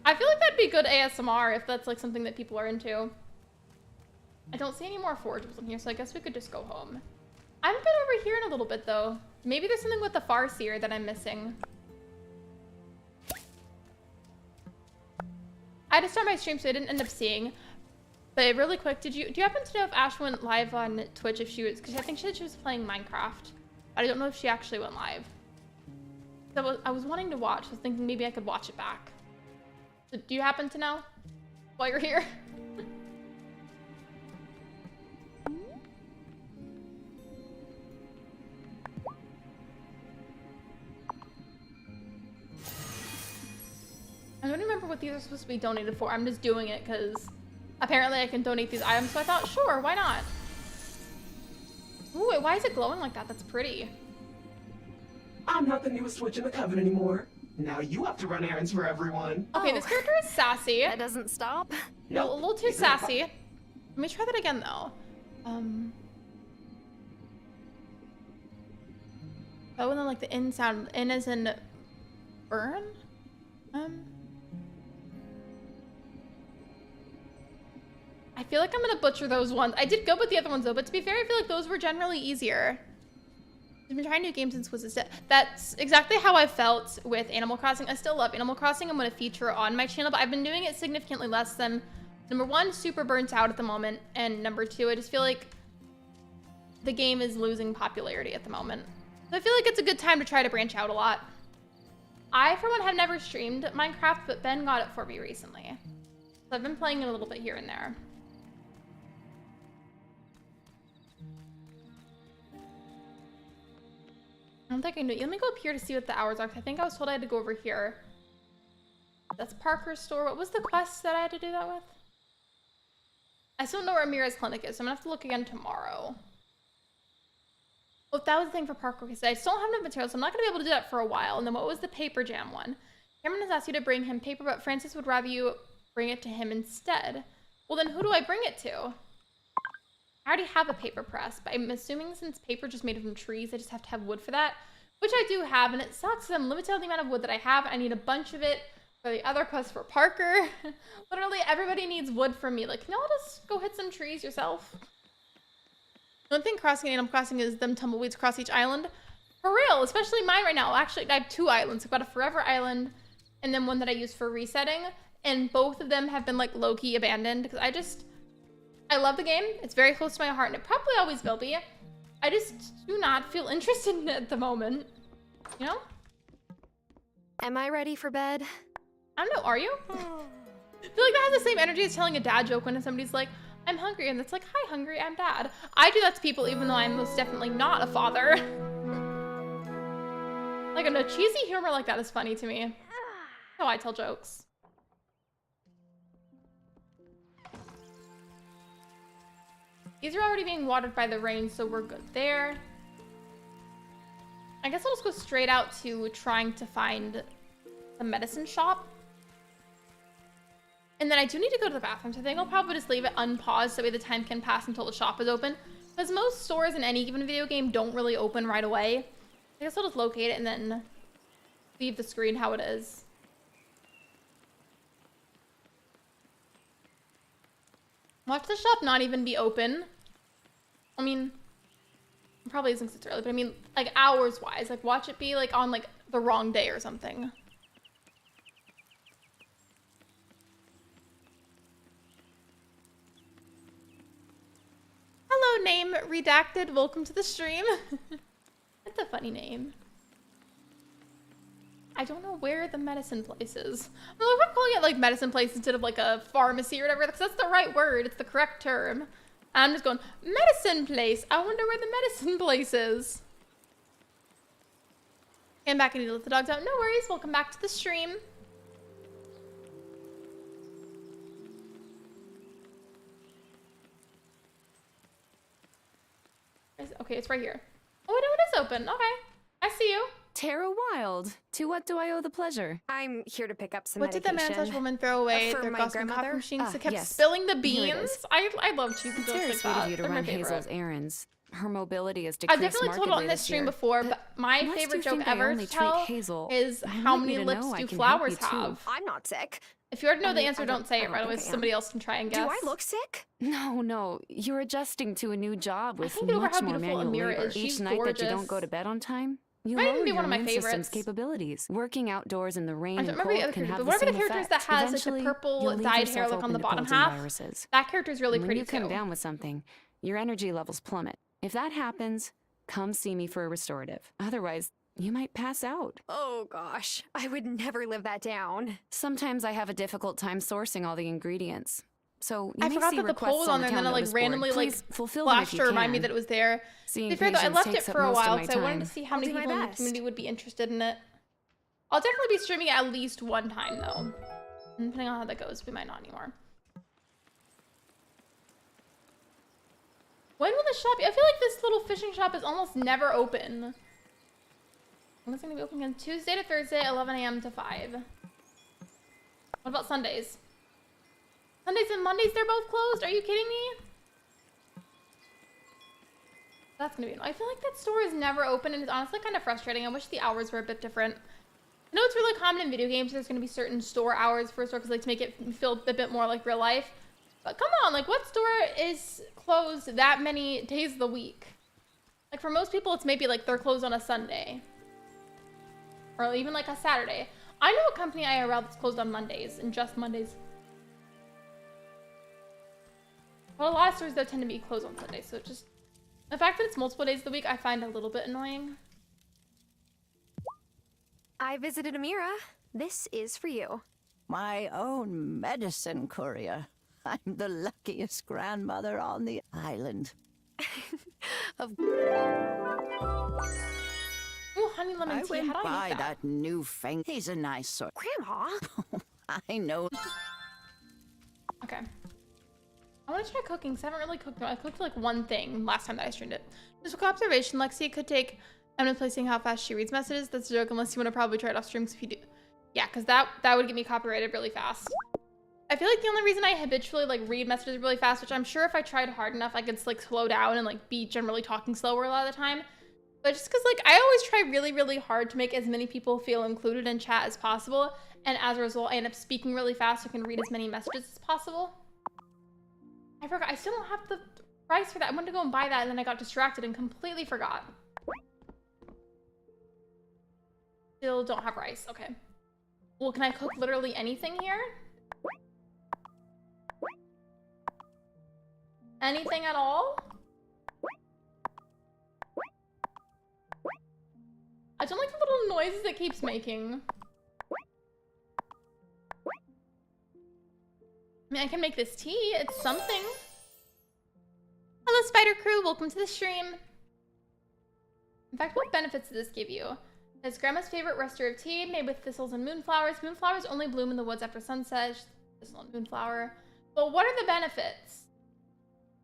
I feel like that'd be good ASMR if that's like something that people are into. I don't see any more forageables in here, so I guess we could just go home. I haven't been over here in a little bit though. Maybe there's something with the Farseer that I'm missing. I had to start my stream so I didn't end up seeing. But really quick, do you happen to know if Ash went live on Twitch if she was, because I think she said she was playing Minecraft. But I don't know if she actually went live. So I was wanting to watch. I was thinking maybe I could watch it back. So do you happen to know while you're here? I don't remember what these are supposed to be donated for. I'm just doing it because apparently I can donate these items, so I thought, sure, why not? Ooh, wait, why is it glowing like that? That's pretty. I'm not the newest witch in the coven anymore. Now you have to run errands for everyone. Okay, this character is sassy. That doesn't stop. No, a little too sassy. Let me try that again, though. Oh, and then like the in sound. In as in burn? I feel like I'm gonna butcher those ones. I did good with the other ones though, but to be fair, I feel like those were generally easier. I've been trying new games since was a That's exactly how I felt with Animal Crossing. I still love Animal Crossing. I'm gonna feature on my channel, but I've been doing it significantly less than, number one, super burnt out at the moment, and number two, I just feel like the game is losing popularity at the moment. So I feel like it's a good time to try to branch out a lot. I, for one, have never streamed Minecraft, but Ben got it for me recently. So I've been playing it a little bit here and there. I don't think I knew. Let me go up here to see what the hours are, because I think I was told I had to go over here. That's Parker's store. What was the quest that I had to do that with? I still don't know where Amira's clinic is, so I'm gonna have to look again tomorrow. Well, that was the thing for Parker. I still don't have enough materials, so I'm not gonna be able to do that for a while. And then what was the paper jam one? Cameron has asked you to bring him paper, but Francis would rather you bring it to him instead. Well, then who do I bring it to? I already have a paper press, but I'm assuming since paper just made from trees, I just have to have wood for that, which I do have, and it sucks because I'm limited on the amount of wood that I have. I need a bunch of it for the other quest for Parker. Literally, everybody needs wood from me. Like, can y'all just go hit some trees yourself? The one thing crossing Animal Crossing is them tumbleweeds across each island. For real, especially mine right now. Actually, I have 2 islands. I've got a forever island and then one that I use for resetting, and both of them have been like low-key abandoned because I love the game. It's very close to my heart, and it probably always will be. I just do not feel interested in it at the moment. You know? Am I ready for bed? I don't know, are you? I feel like that has the same energy as telling a dad joke when somebody's like, I'm hungry, and it's like, hi, hungry, I'm dad. I do that to people even though I'm most definitely not a father. Like, a cheesy humor like that is funny to me. That's how I tell jokes. These are already being watered by the rain, so we're good there. I guess I'll just go straight out to trying to find the medicine shop. And then I do need to go to the bathroom, so I think I'll probably just leave it unpaused so that way the time can pass until the shop is open. Because most stores in any given video game don't really open right away. I guess I'll just locate it and then leave the screen how it is. Watch the shop not even be open. I mean, it probably isn't because it's early, but I mean, like, hours-wise. Like, watch it be, like, on, like, the wrong day or something. name redacted. Welcome to the stream. That's a funny name. I don't know where the medicine place is. Well, we're calling it like medicine place instead of like a pharmacy or whatever, because that's the right word. It's the correct term. I'm just going, medicine place. I wonder where the medicine place is. Came back and need to let the dogs out. No worries. Welcome back to the stream. Okay, it's right here. Oh, no, it is open. Okay. I see you. Tara Wylde. To what do I owe the pleasure? I'm here to pick up some What did the man/woman throw away? for Their my Gossamer grandmother? coffee machines that kept Yes. spilling the Here it beans. is. I love cheesy It's jokes very like sweet that. of you to They're my run favorite. Hazel's errands. Her mobility has I've decreased definitely told it markedly on this this stream year. before, but my Lest favorite you joke think I ever only to treat tell Hazel, is I how want many you to lips know I do can flowers help you too. have? I'm not sick. If you already know I the mean, answer, I don't say it don't right away think so I somebody am. else can try and guess. Do I look sick? No. You're adjusting to a new job with think over much how more beautiful manual Amira labor. is. Each She's night that you gorgeous. don't go to bed on time, you Might even lower be your one of my immune system's favorites. capabilities. Working outdoors in the rain I and don't remember the cold other can characters, have but the one of same the characters effect. that has like Eventually, the purple you'll leave dyed yourself hair like on open the to bottom cold and half. viruses. That character's really When pretty you come too. down with something, your energy levels plummet. If that happens, come see me for a restorative. Otherwise, you might pass out. Oh gosh, I would never live that down. Sometimes I have a difficult time sourcing all the ingredients. So you I may forgot see that the requests poll was on there, and town then it like notice board. randomly like Please fulfill them if flashed you to remind me can. that it was there. To Seeing be fair though, I patients left it takes up for a most of while my because I wanted to time. see how I'll many do my people in the best. community would be interested in it. I'll definitely be streaming it at least one time though. And depending on how that goes, we might not anymore. When will the shop be? I feel like this little fishing shop is almost never open. When it's gonna be open on Tuesday to Thursday, 11 a.m. to 5. What about Sundays? Sundays and Mondays, they're both closed? Are you kidding me? That's gonna be annoying. I feel like that store is never open and it's honestly kind of frustrating. I wish the hours were a bit different. I know it's really common in video games. There's gonna be certain store hours for a store because like to make it feel a bit more like real life. But come on, like what store is closed that many days of the week? Like for most people, it's maybe like they're closed on a Sunday. Or even like a Saturday. I know a company IRL that's closed on Mondays and just Mondays. Well, a lot of stores though tend to be closed on Sundays, so it just the fact that it's multiple days of the week I find a little bit annoying. I visited Amira. This is for you. My own medicine courier. I'm the luckiest grandmother on the island. Of Ooh, honey lemon I tea. went How do I by make that? that new thing. He's a nice sort. Grandma. I know. Okay. I want to try cooking because I haven't really cooked. I cooked like one thing last time that I streamed it. Just a quick observation. Lexi could take Emma placing how fast she reads messages. That's a joke unless you want to probably try it off stream if you do. Yeah, because that would get me copyrighted really fast. I feel like the only reason I habitually like read messages really fast, which I'm sure if I tried hard enough, I could like slow down and like be generally talking slower a lot of the time. But just because like I always try really, really hard to make as many people feel included in chat as possible. And as a result, I end up speaking really fast so I can read as many messages as possible. I forgot. I still don't have the price for that. I wanted to go and buy that and then I got distracted and completely forgot. Still don't have rice. Okay. Well, can I cook literally anything here? Anything at all? I don't like the little noises it keeps making. I mean, I can make this tea. It's something. Hello, Spider Crew. Welcome to the stream. In fact, what benefits does this give you? It's Grandma's favorite restorative tea made with thistles and moonflowers. Moonflowers only bloom in the woods after sunset. Thistle and moonflower. But what are the benefits?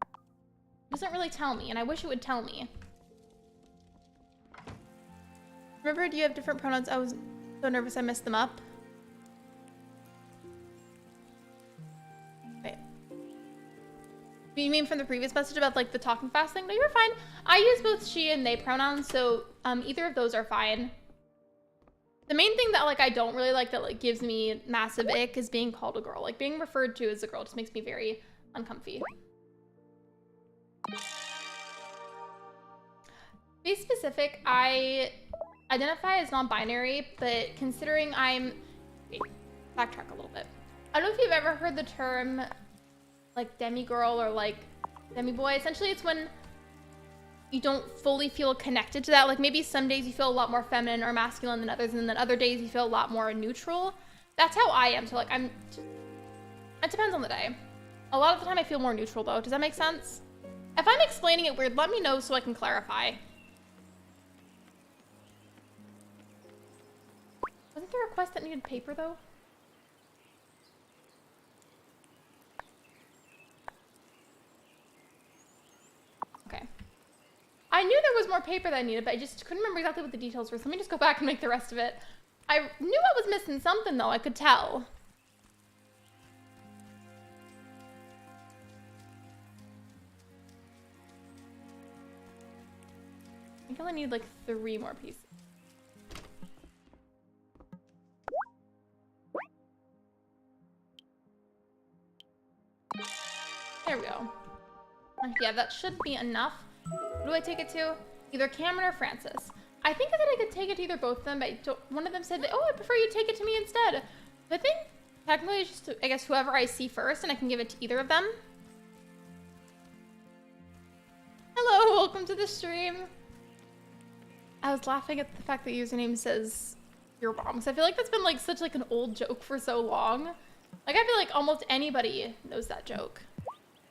It doesn't really tell me, and I wish it would tell me. Remember, do you have different pronouns? I was so nervous I messed them up. Wait. You mean from the previous message about like the talking fast thing? No, you're fine. I use both she and they pronouns, so either of those are fine. The main thing that like I don't really like that like gives me massive ick is being called a girl. Like being referred to as a girl just makes me very uncomfy. To be specific, I identify as non-binary, but considering I'm... Wait, backtrack a little bit. I don't know if you've ever heard the term like demigirl or like demiboy. Essentially, it's when you don't fully feel connected to that. Like maybe some days you feel a lot more feminine or masculine than others, and then other days you feel a lot more neutral. That's how I am. So like it depends on the day. A lot of the time I feel more neutral though. Does that make sense? If I'm explaining it weird, let me know so I can clarify. Wasn't there a quest that needed paper though? Okay. I knew there was more paper that I needed, but I just couldn't remember exactly what the details were. So let me just go back and make the rest of it. I knew I was missing something though, I could tell. I think I only need like 3 more pieces. There we go. Yeah, that should be enough. Who do I take it to? Either Cameron or Francis. I think that I could take it to either both of them, but one of them said that, oh, I prefer you take it to me instead. I think technically it's just, I guess, whoever I see first, and I can give it to either of them. Hello, welcome to the stream. I was laughing at the fact that username says your mom, because I feel like that's been like such like an old joke for so long. Like I feel like almost anybody knows that joke.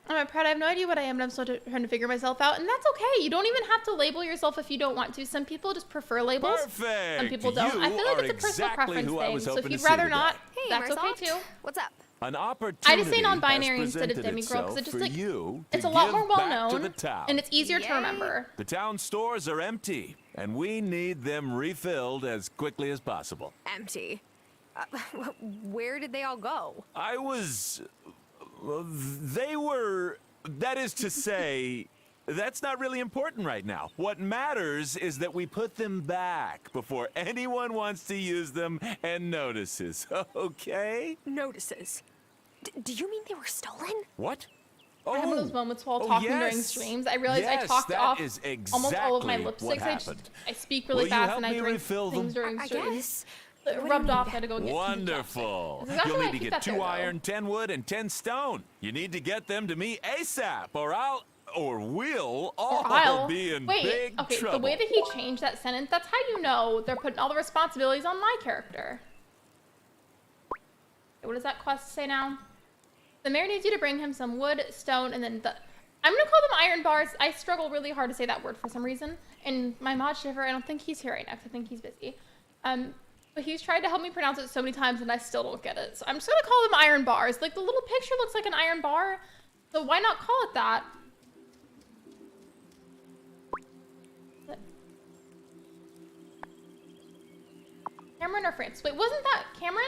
I'm proud. I have no idea what I am, and I'm still trying to figure myself out, and that's okay. You don't even have to label yourself if you don't want to. Some people just prefer labels. Perfect. Some people don't. I feel like it's a personal preference thing. So if you'd rather not, that's okay too. What's up? An opportunity I just say non-binary instead of demigirl because it just like it's a lot more well known and it's easier to remember. The town stores are empty, and we need them refilled as quickly as possible. Empty. Where did they all go? They were, that is to say, that's not really important right now. What matters is that we put them back before anyone wants to use them and notices, okay? Notices? Do you mean they were stolen? What? I have one of those moments while talking during streams. I realized I talked off almost all of my lipsticks. I speak really fast and I drink things during streams. It rubbed off. I had to go get Wonderful. Exactly. You'll need to get 2 iron, 10 wood, and 10 stone. You need to get them to me ASAP, or we'll all be in big trouble. The way that he changed that sentence, that's how you know they're putting all the responsibilities on my character. What does that quest say now? The mayor needs you to bring him some wood, stone, and then I'm gonna call them iron bars. I struggle really hard to say that word for some reason. And my mod shiver, I don't think he's here right now because I think he's busy. But he's tried to help me pronounce it so many times and I still don't get it. So I'm just gonna call them iron bars. Like the little picture looks like an iron bar, so why not call it that? Cameron or Francis? Wait, wasn't that Cameron?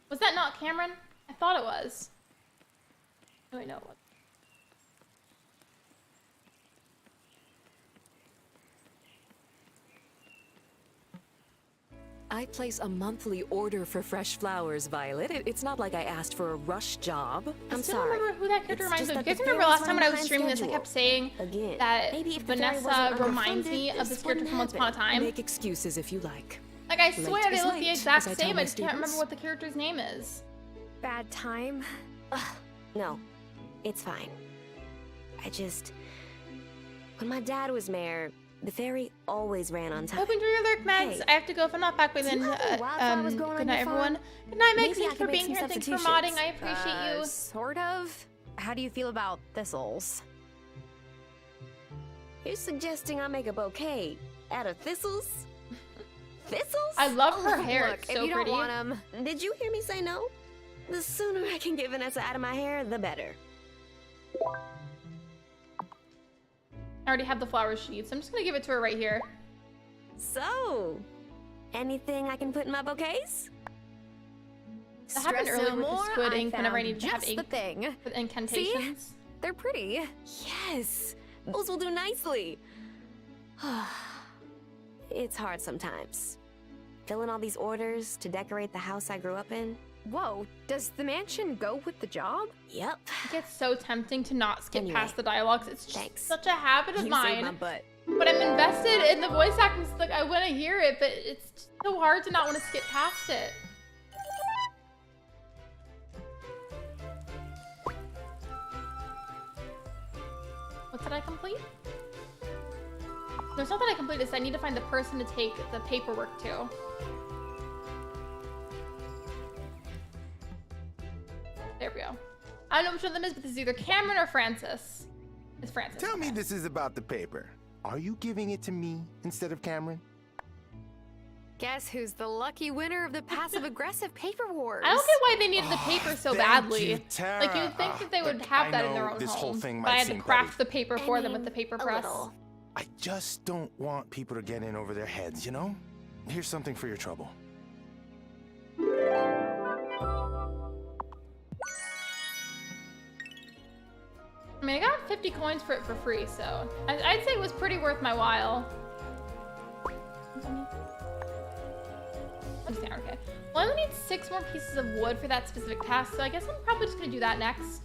Was that not Cameron? I thought it was. Oh, I know it was. I place a monthly order for fresh flowers, Violet. It's not like I asked for a rush job. I'm sorry. I remember who that character reminds me of. You guys remember last time when I was streaming this, I kept saying that Vanessa reminds me of this character from Once Upon a Time. Make excuses if you like. Like, I swear they look the exact same. I just can't remember what the character's name is. Bad time? No, it's fine. When my dad was mayor, the ferry always ran on time. Hoping through your Lurk meds. I have to go if I'm not back by then. Good night, everyone. Good night, Meg. Thanks for being here. Thanks for modding. I appreciate you. Sort of. How do you feel about thistles? You're suggesting I make a bouquet out of thistles? Thistles? I love her hair. Look, it's so if you pretty. don't want them, did you hear me say no? The sooner I can get Vanessa out of my hair, the better. I already have the flowers she needs, so I'm just gonna give it to her right here. So, anything I can put in my bouquets? That happened earlier with the squid ink whenever I needed to have ink with incantations. See? They're pretty. Yes, those will do nicely. It's hard sometimes. Filling all these orders to decorate the house I grew up in. Whoa, does the mansion go with the job? Yep. It gets so tempting to not skip past the dialogues. It's just such a habit of mine. Saved my butt. But I'm invested in the voice acting, so like I want to hear it, but it's so hard to not want to skip past it. What did I complete? There's not that I completed this. I need to find the person to take the paperwork to. There we go. I don't know which one of them is, but this is either Cameron or Francis. It's Francis. Tell me this is about the paper. Are you giving it to me instead of Cameron? Guess who's the lucky winner of the passive-aggressive paper wars? I don't get why they needed the paper so badly. You, Tara. Like, you'd think that they would have that in their own this home. Whole thing But I might had to seem craft petty. the paper for them with the paper press. I just don't want people to get in over their heads, you know? Here's something for your trouble. I mean, I got 50 coins for it for free, so I'd say it was pretty worth my while. Okay. Well, I only need 6 more pieces of wood for that specific task, so I guess I'm probably just gonna do that next.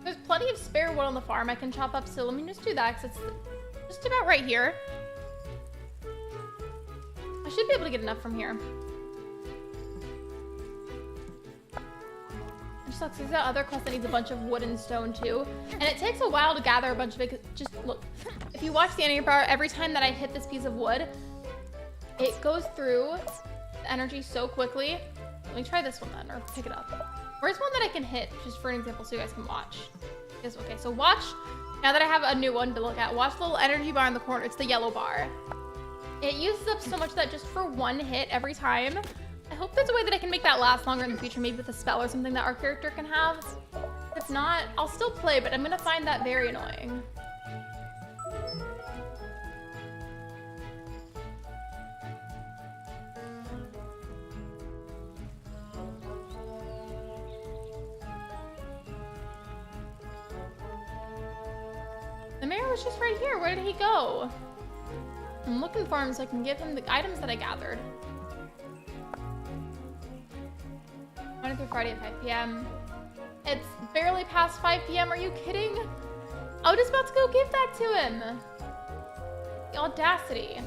There's plenty of spare wood on the farm I can chop up, so let me just do that, because it's just about right here. I should be able to get enough from here. It just sucks. There's that other quest that needs a bunch of wood and stone too. And it takes a while to gather a bunch of it. Just look, if you watch the animator bar, every time that I hit this piece of wood, it goes through the energy so quickly. Let me try this one then, or pick it up. Where's one that I can hit, just for an example, so you guys can watch? Yes, okay, so watch, now that I have a new one to look at, watch the little energy bar in the corner. It's the yellow bar. It uses up so much that just for one hit every time. I hope there's a way that I can make that last longer in the future, maybe with a spell or something that our character can have. If not, I'll still play, but I'm gonna find that very annoying. The mayor was just right here. Where did he go? I'm looking for him so I can give him the items that I gathered. Monday through Friday at 5 p.m. It's barely past 5 p.m. Are you kidding? I was just about to go give that to him. The audacity.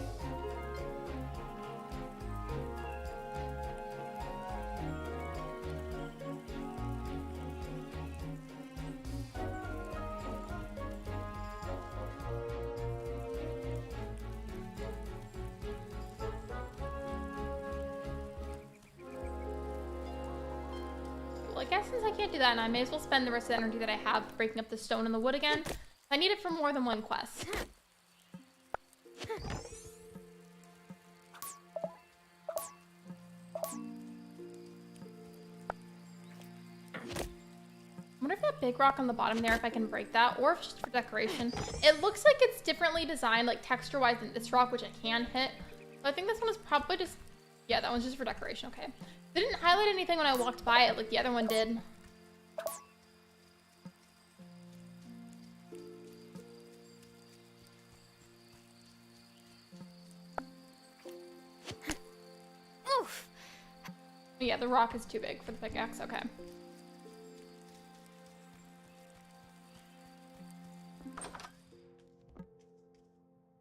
Well, I guess since I can't do that, and I may as well spend the rest of the energy that I have breaking up the stone and the wood again. I need it for more than one quest. I wonder if that big rock on the bottom there, if I can break that, or if it's just for decoration. It looks like it's differently designed, like texture-wise, than this rock, which I can hit. So I think this one is probably just, yeah, that one's just for decoration, okay. It didn't highlight anything when I walked by it, like the other one did. Oof. Yeah, the rock is too big for the pickaxe, okay.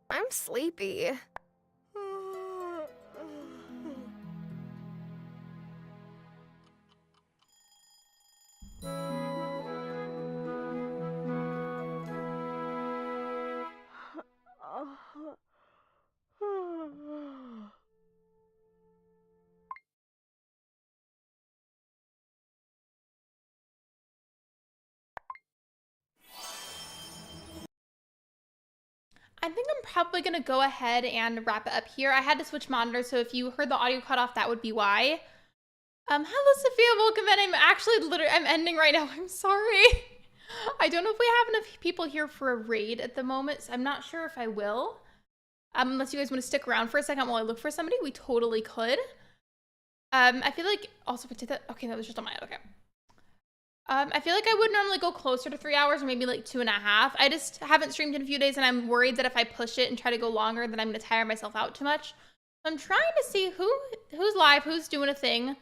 I'm sleepy. I think I'm probably gonna go ahead and wrap it up here. I had to switch monitors, so if you heard the audio cut off, that would be why. Hello Sophia, welcome in. I'm ending right now. I'm sorry. I don't know if we have enough people here for a raid at the moment, so I'm not sure if I will. Unless you guys want to stick around for a second while I look for somebody, we totally could. I feel like, also, did that, okay, that was just on my head, okay. I feel like I would normally go closer to 3 hours or maybe like 2.5. I just haven't streamed in a few days and I'm worried that if I push it and try to go longer, then I'm going to tire myself out too much. So I'm trying to see who's live, who's doing a thing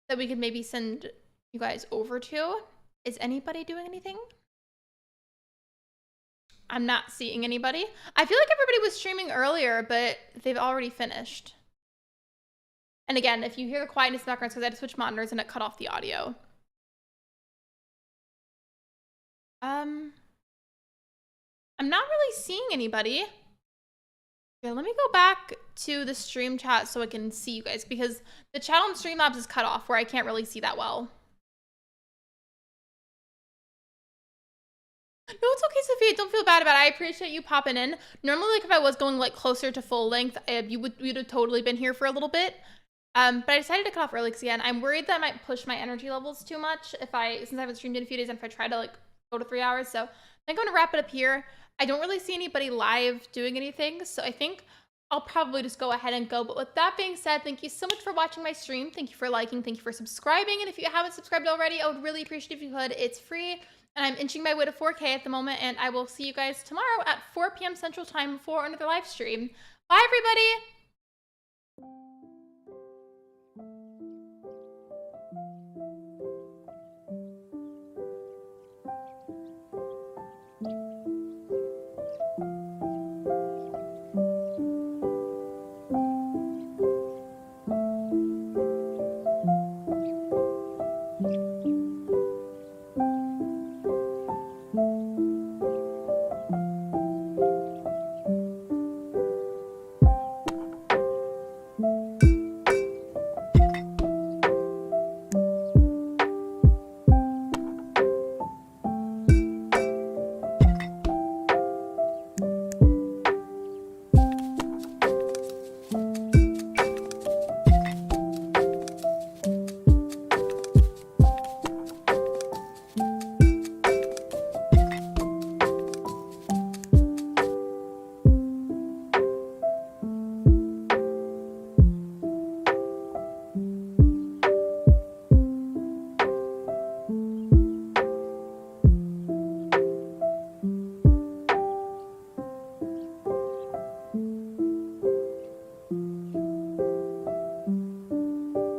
that we could maybe send you guys over to. Is anybody doing anything? I'm not seeing anybody. I feel like everybody was streaming earlier, but they've already finished. And again, if you hear the quietness in the background, it's because I had to switch monitors and it cut off the audio. I'm not really seeing anybody. Okay, let me go back to the stream chat so I can see you guys, because the chat on Streamlabs is cut off where I can't really see that well. No, it's okay, Sophia. Don't feel bad about it. I appreciate you popping in. Normally, like if I was going like closer to full length, you'd have totally been here for a little bit. But I decided to cut off early because again, I'm worried that I might push my energy levels too much since I haven't streamed in a few days and if I try to like go to 3 hours. So I think I'm gonna wrap it up here. I don't really see anybody live doing anything, so I think I'll probably just go ahead and go. But with that being said, thank you so much for watching my stream. Thank you for liking. Thank you for subscribing. And if you haven't subscribed already, I would really appreciate if you could. It's free. And I'm inching my way to 4K at the moment. And I will see you guys tomorrow at 4 p.m. Central Time for another live stream. Bye, everybody.